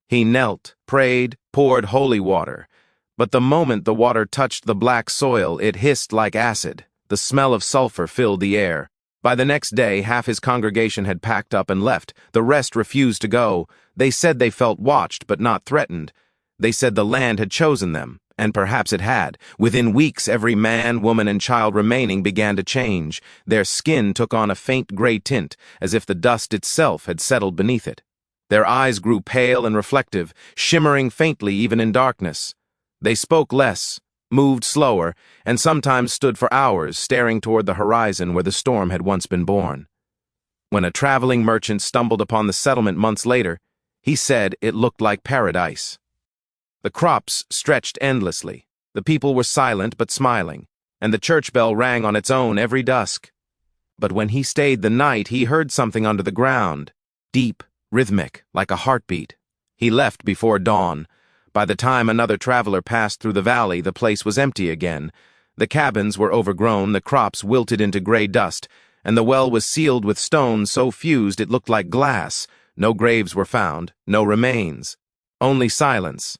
He knelt, prayed, poured holy water. But the moment the water touched the black soil, it hissed like acid. The smell of sulfur filled the air. By the next day, half his congregation had packed up and left. The rest refused to go. They said they felt watched but not threatened. They said the land had chosen them, and perhaps it had. Within weeks, every man, woman, and child remaining began to change. Their skin took on a faint gray tint, as if the dust itself had settled beneath it. Their eyes grew pale and reflective, shimmering faintly even in darkness. They spoke less, moved slower, and sometimes stood for hours staring toward the horizon where the storm had once been born. When a traveling merchant stumbled upon the settlement months later, he said it looked like paradise. The crops stretched endlessly, the people were silent but smiling, and the church bell rang on its own every dusk. But when he stayed the night, he heard something under the ground, deep, rhythmic, like a heartbeat. He left before dawn. By the time another traveler passed through the valley, the place was empty again. The cabins were overgrown, the crops wilted into gray dust, and the well was sealed with stone so fused it looked like glass. No graves were found, no remains, only silence.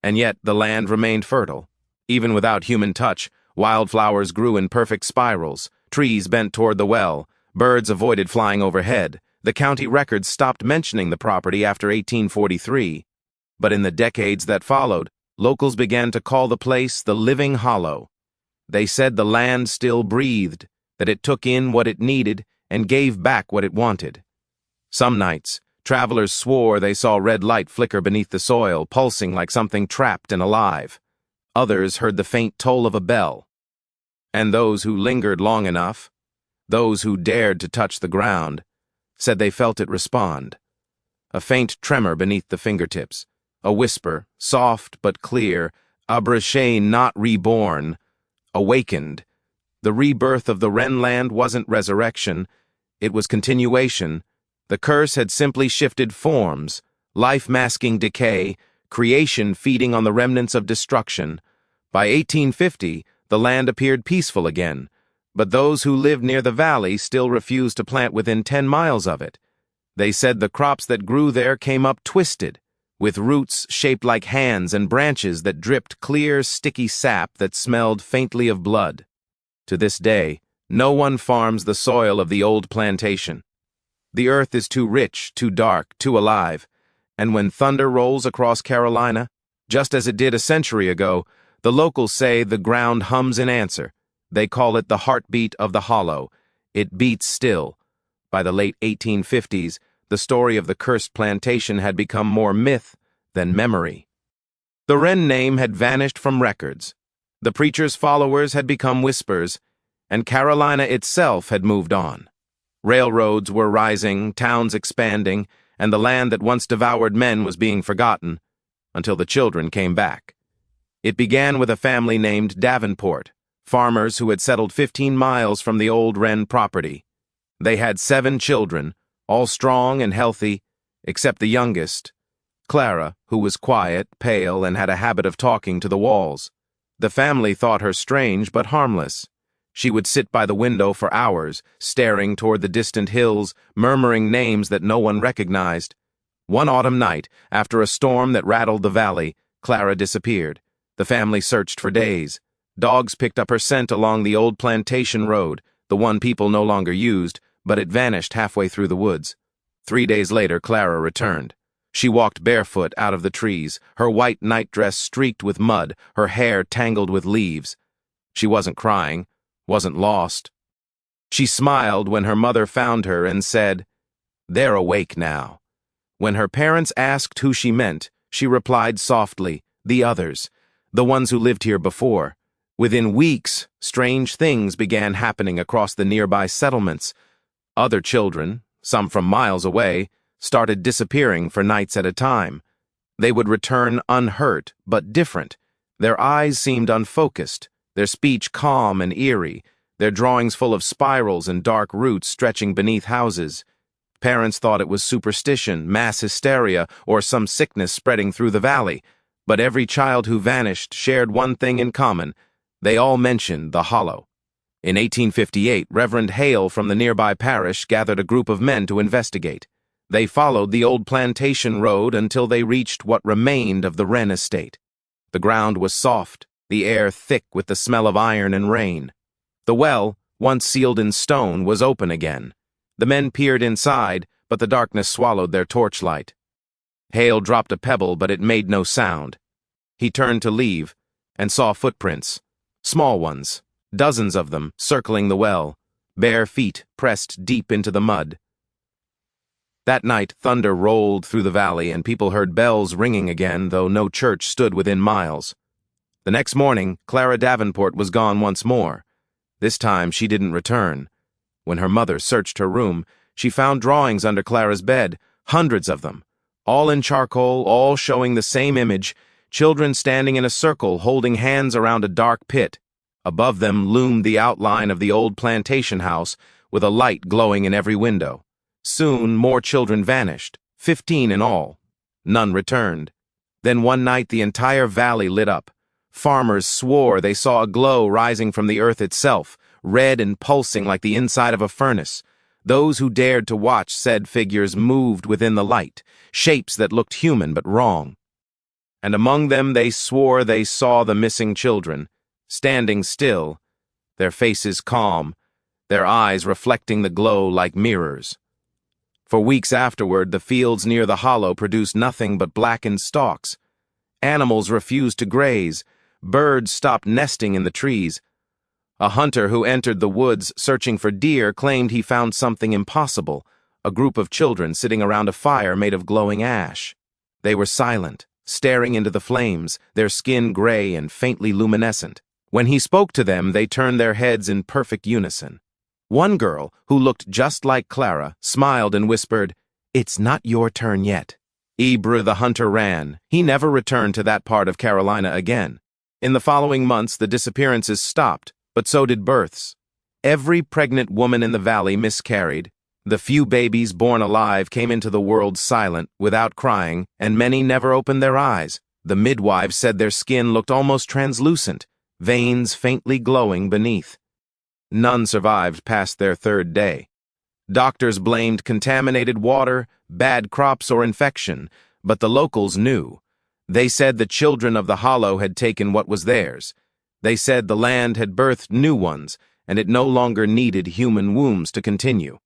And yet the land remained fertile. Even without human touch, wildflowers grew in perfect spirals, trees bent toward the well, birds avoided flying overhead. The county records stopped mentioning the property after 1843. But in the decades that followed, locals began to call the place the Living Hollow. They said the land still breathed, that it took in what it needed and gave back what it wanted. Some nights, Travelers swore they saw red light flicker beneath the soil, pulsing like something trapped and alive. Others heard the faint toll of a bell. And those who lingered long enough, those who dared to touch the ground, said they felt it respond. A faint tremor beneath the fingertips, a whisper, soft but clear, Abrashe not reborn, awakened. The rebirth of the Wrenland wasn't resurrection, it was continuation. The curse had simply shifted forms, life masking decay, creation feeding on the remnants of destruction. By 1850, the land appeared peaceful again, but those who lived near the valley still refused to plant within 10 miles of it. They said the crops that grew there came up twisted, with roots shaped like hands and branches that dripped clear, sticky sap that smelled faintly of blood. To this day, no one farms the soil of the old plantation. The earth is too rich, too dark, too alive, and when thunder rolls across Carolina, just as it did a century ago, the locals say the ground hums in answer. They call it the heartbeat of the hollow. It beats still. By the late 1850s, the story of the cursed plantation had become more myth than memory. The Wren name had vanished from records. The preacher's followers had become whispers, and Carolina itself had moved on. Railroads were rising, towns expanding, and the land that once devoured men was being forgotten, until the children came back. It began with a family named Davenport, farmers who had settled 15 miles from the old Wren property. They had 7 children, all strong and healthy, except the youngest, Clara, who was quiet, pale, and had a habit of talking to the walls. The family thought her strange but harmless. She would sit by the window for hours, staring toward the distant hills, murmuring names that no one recognized. One autumn night, after a storm that rattled the valley, Clara disappeared. The family searched for days. Dogs picked up her scent along the old Plantation road, the one people no longer used, but it vanished halfway through the woods. 3 days later, Clara returned. She walked barefoot out of the trees, her white nightdress streaked with mud, her hair tangled with leaves. She wasn't crying, wasn't lost. She smiled when her mother found her and said, "They're awake now." When her parents asked who she meant, she replied softly, "The others, the ones who lived here before." Within weeks, strange things began happening across the nearby settlements. Other children, some from miles away, started disappearing for nights at a time. They would return unhurt, but different. Their eyes seemed unfocused, their speech calm and eerie, their drawings full of spirals and dark roots stretching beneath houses. Parents thought it was superstition, mass hysteria, or some sickness spreading through the valley. But every child who vanished shared one thing in common. They all mentioned the hollow. In 1858, Reverend Hale from the nearby parish gathered a group of men to investigate. They followed the old plantation road until they reached what remained of the Wren estate. The ground was soft, the air thick with the smell of iron and rain. The well, once sealed in stone, was open again. The men peered inside, but the darkness swallowed their torchlight. Hale dropped a pebble, but it made no sound. He turned to leave, and saw footprints. Small ones, dozens of them, circling the well, bare feet pressed deep into the mud. That night, thunder rolled through the valley, and people heard bells ringing again, though no church stood within miles. The next morning, Clara Davenport was gone once more. This time, she didn't return. When her mother searched her room, she found drawings under Clara's bed, hundreds of them, all in charcoal, all showing the same image, children standing in a circle holding hands around a dark pit. Above them loomed the outline of the old plantation house, with a light glowing in every window. Soon, more children vanished, 15 in all. None returned. Then one night the entire valley lit up. Farmers swore they saw a glow rising from the earth itself, red and pulsing like the inside of a furnace. Those who dared to watch said figures moved within the light, shapes that looked human but wrong. And among them they swore they saw the missing children, standing still, their faces calm, their eyes reflecting the glow like mirrors. For weeks afterward, the fields near the hollow produced nothing but blackened stalks. Animals refused to graze. Birds stopped nesting in the trees. A hunter who entered the woods searching for deer claimed he found something impossible, a group of children sitting around a fire made of glowing ash. They were silent, staring into the flames, their skin gray and faintly luminescent. When he spoke to them, they turned their heads in perfect unison. One girl, who looked just like Clara, smiled and whispered, "It's not your turn yet." Eerie the hunter ran. He never returned to that part of Carolina again. In the following months, the disappearances stopped, but so did births. Every pregnant woman in the valley miscarried. The few babies born alive came into the world silent, without crying, and many never opened their eyes. The midwives said their skin looked almost translucent, veins faintly glowing beneath. None survived past their third day. Doctors blamed contaminated water, bad crops, or infection, but the locals knew. They said the children of the hollow had taken what was theirs. They said the land had birthed new ones, and it no longer needed human wombs to continue.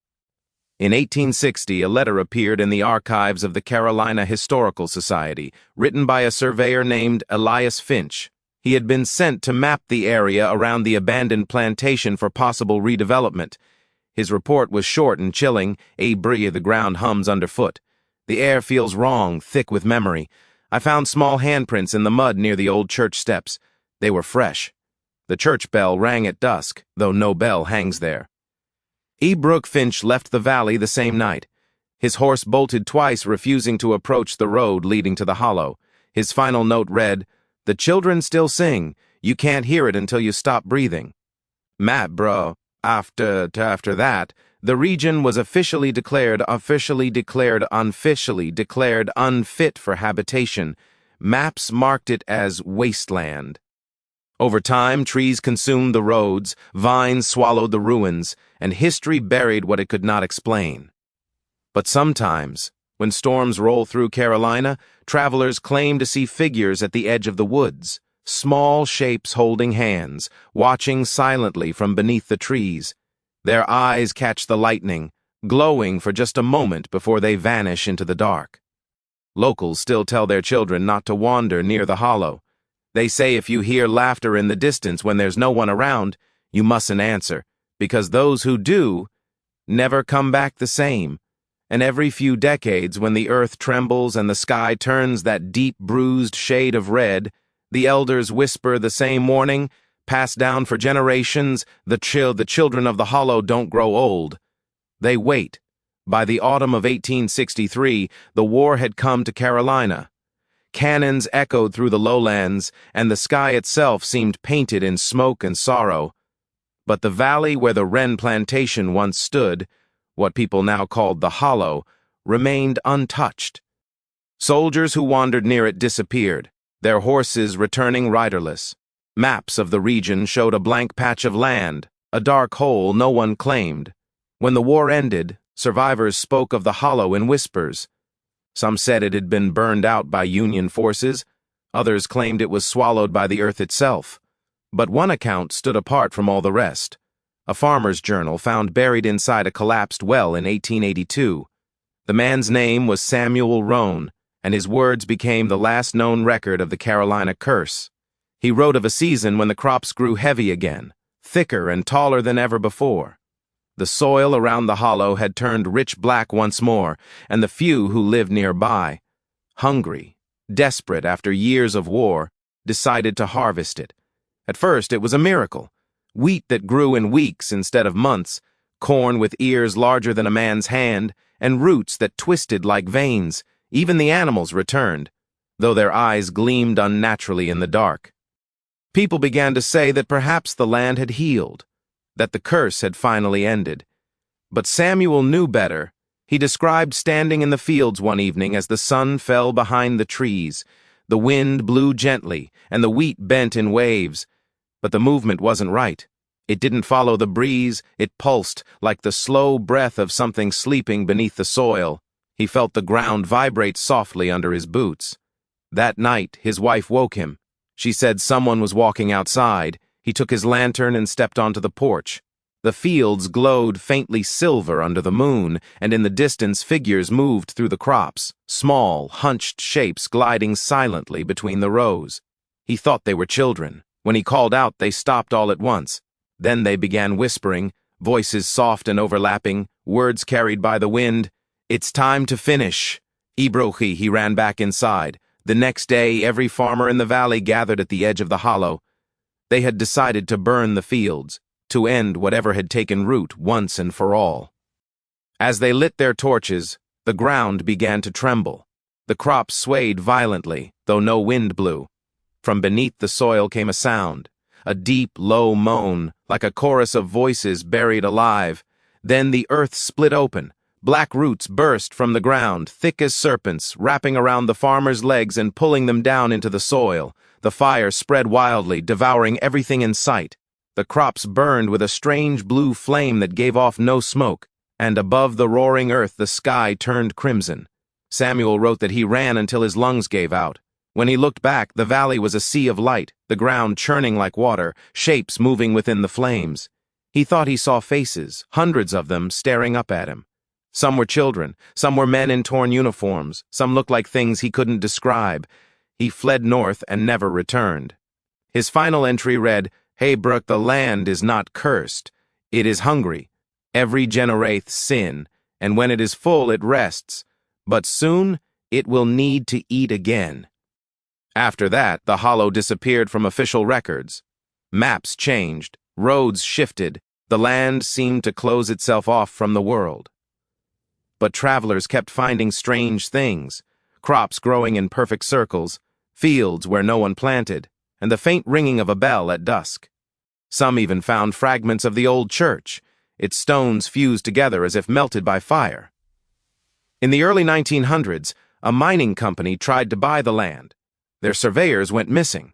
In 1860, a letter appeared in the archives of the Carolina Historical Society, written by a surveyor named Elias Finch. He had been sent to map the area around the abandoned plantation for possible redevelopment. His report was short and chilling. Eerie, the ground hums underfoot. The air feels wrong, thick with memory. I found small handprints in the mud near the old church steps. They were fresh. The church bell rang at dusk, though no bell hangs there. Eerie Finch left the valley the same night. His horse bolted twice, refusing to approach the road leading to the hollow. His final note read, "The children still sing. You can't hear it until you stop breathing." Bro. After that, the region was officially declared unfit for habitation. Maps marked it as wasteland. Over time, trees consumed the roads, vines swallowed the ruins, and history buried what it could not explain. But sometimes, when storms roll through Carolina, travelers claim to see figures at the edge of the woods, small shapes holding hands, watching silently from beneath the trees. Their eyes catch the lightning, glowing for just a moment before they vanish into the dark. Locals still tell their children not to wander near the hollow. They say if you hear laughter in the distance when there's no one around, you mustn't answer, because those who do never come back the same. And every few decades, when the earth trembles and the sky turns that deep bruised shade of red, the elders whisper the same warning, passed down for generations, the children of the hollow don't grow old. They wait. By the autumn of 1863, the war had come to Carolina. Cannons echoed through the lowlands, and the sky itself seemed painted in smoke and sorrow. But the valley where the Wren Plantation once stood, what people now called the Hollow, remained untouched. Soldiers who wandered near it disappeared, their horses returning riderless. Maps of the region showed a blank patch of land, a dark hole no one claimed. When the war ended, survivors spoke of the Hollow in whispers. Some said it had been burned out by Union forces, others claimed it was swallowed by the earth itself. But one account stood apart from all the rest. A farmer's journal found buried inside a collapsed well in 1882. The man's name was Samuel Roan, and his words became the last known record of the Carolina curse. He wrote of a season when the crops grew heavy again, thicker and taller than ever before. The soil around the hollow had turned rich black once more, and the few who lived nearby, hungry, desperate after years of war, decided to harvest it. At first, it was a miracle. Wheat that grew in weeks instead of months, corn with ears larger than a man's hand, and roots that twisted like veins. Even the animals returned, though their eyes gleamed unnaturally in the dark. People began to say that perhaps the land had healed, that the curse had finally ended. But Samuel knew better. He described standing in the fields one evening as the sun fell behind the trees. The wind blew gently, and the wheat bent in waves. But the movement wasn't right. It didn't follow the breeze, it pulsed like the slow breath of something sleeping beneath the soil. He felt the ground vibrate softly under his boots. That night, his wife woke him. She said someone was walking outside. He took his lantern and stepped onto the porch. The fields glowed faintly silver under the moon, and in the distance figures moved through the crops, small, hunched shapes gliding silently between the rows. He thought they were children. When he called out, they stopped all at once. Then they began whispering, voices soft and overlapping, words carried by the wind. "It's time to finish." Ibrochi, he ran back inside. The next day, every farmer in the valley gathered at the edge of the hollow. They had decided to burn the fields, to end whatever had taken root once and for all. As they lit their torches, the ground began to tremble. The crops swayed violently, though no wind blew. From beneath the soil came a sound, a deep, low moan, like a chorus of voices buried alive. Then the earth split open. Black roots burst from the ground, thick as serpents, wrapping around the farmers' legs and pulling them down into the soil. The fire spread wildly, devouring everything in sight. The crops burned with a strange blue flame that gave off no smoke, and above the roaring earth the sky turned crimson. Samuel wrote that he ran until his lungs gave out. When he looked back, the valley was a sea of light, the ground churning like water, shapes moving within the flames. He thought he saw faces, hundreds of them, staring up at him. Some were children, some were men in torn uniforms, some looked like things he couldn't describe. He fled north and never returned. His final entry read, "Hey Brooke, the land is not cursed. It is hungry. Every generath sin, and when it is full it rests. But soon it will need to eat again." After that, the hollow disappeared from official records. Maps changed, roads shifted, the land seemed to close itself off from the world. But travelers kept finding strange things, crops growing in perfect circles, fields where no one planted, and the faint ringing of a bell at dusk. Some even found fragments of the old church, its stones fused together as if melted by fire. In the early 1900s, a mining company tried to buy the land. Their surveyors went missing.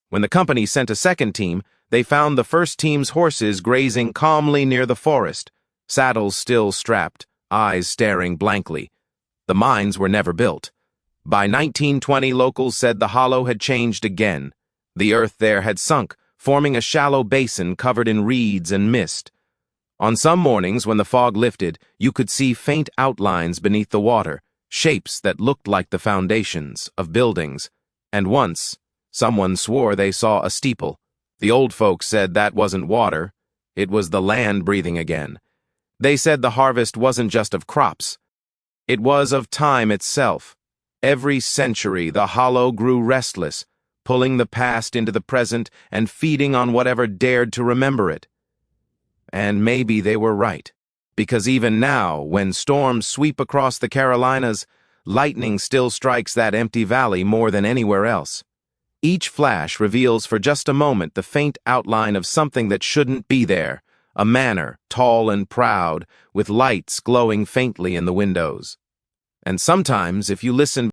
When the company sent a second team, they found the first team's horses grazing calmly near the forest, saddles still strapped, eyes staring blankly. The mines were never built. By 1920, locals said the hollow had changed again. The earth there had sunk, forming a shallow basin covered in reeds and mist. On some mornings, when the fog lifted, you could see faint outlines beneath the water, shapes that looked like the foundations of buildings. And once, someone swore they saw a steeple. The old folks said that wasn't water, it was the land breathing again. They said the harvest wasn't just of crops. It was of time itself. Every century the hollow grew restless, pulling the past into the present and feeding on whatever dared to remember it. And maybe they were right, because even now, when storms sweep across the Carolinas, lightning still strikes that empty valley more than anywhere else. Each flash reveals for just a moment the faint outline of something that shouldn't be there, a manor, tall and proud, with lights glowing faintly in the windows. And sometimes, if you listen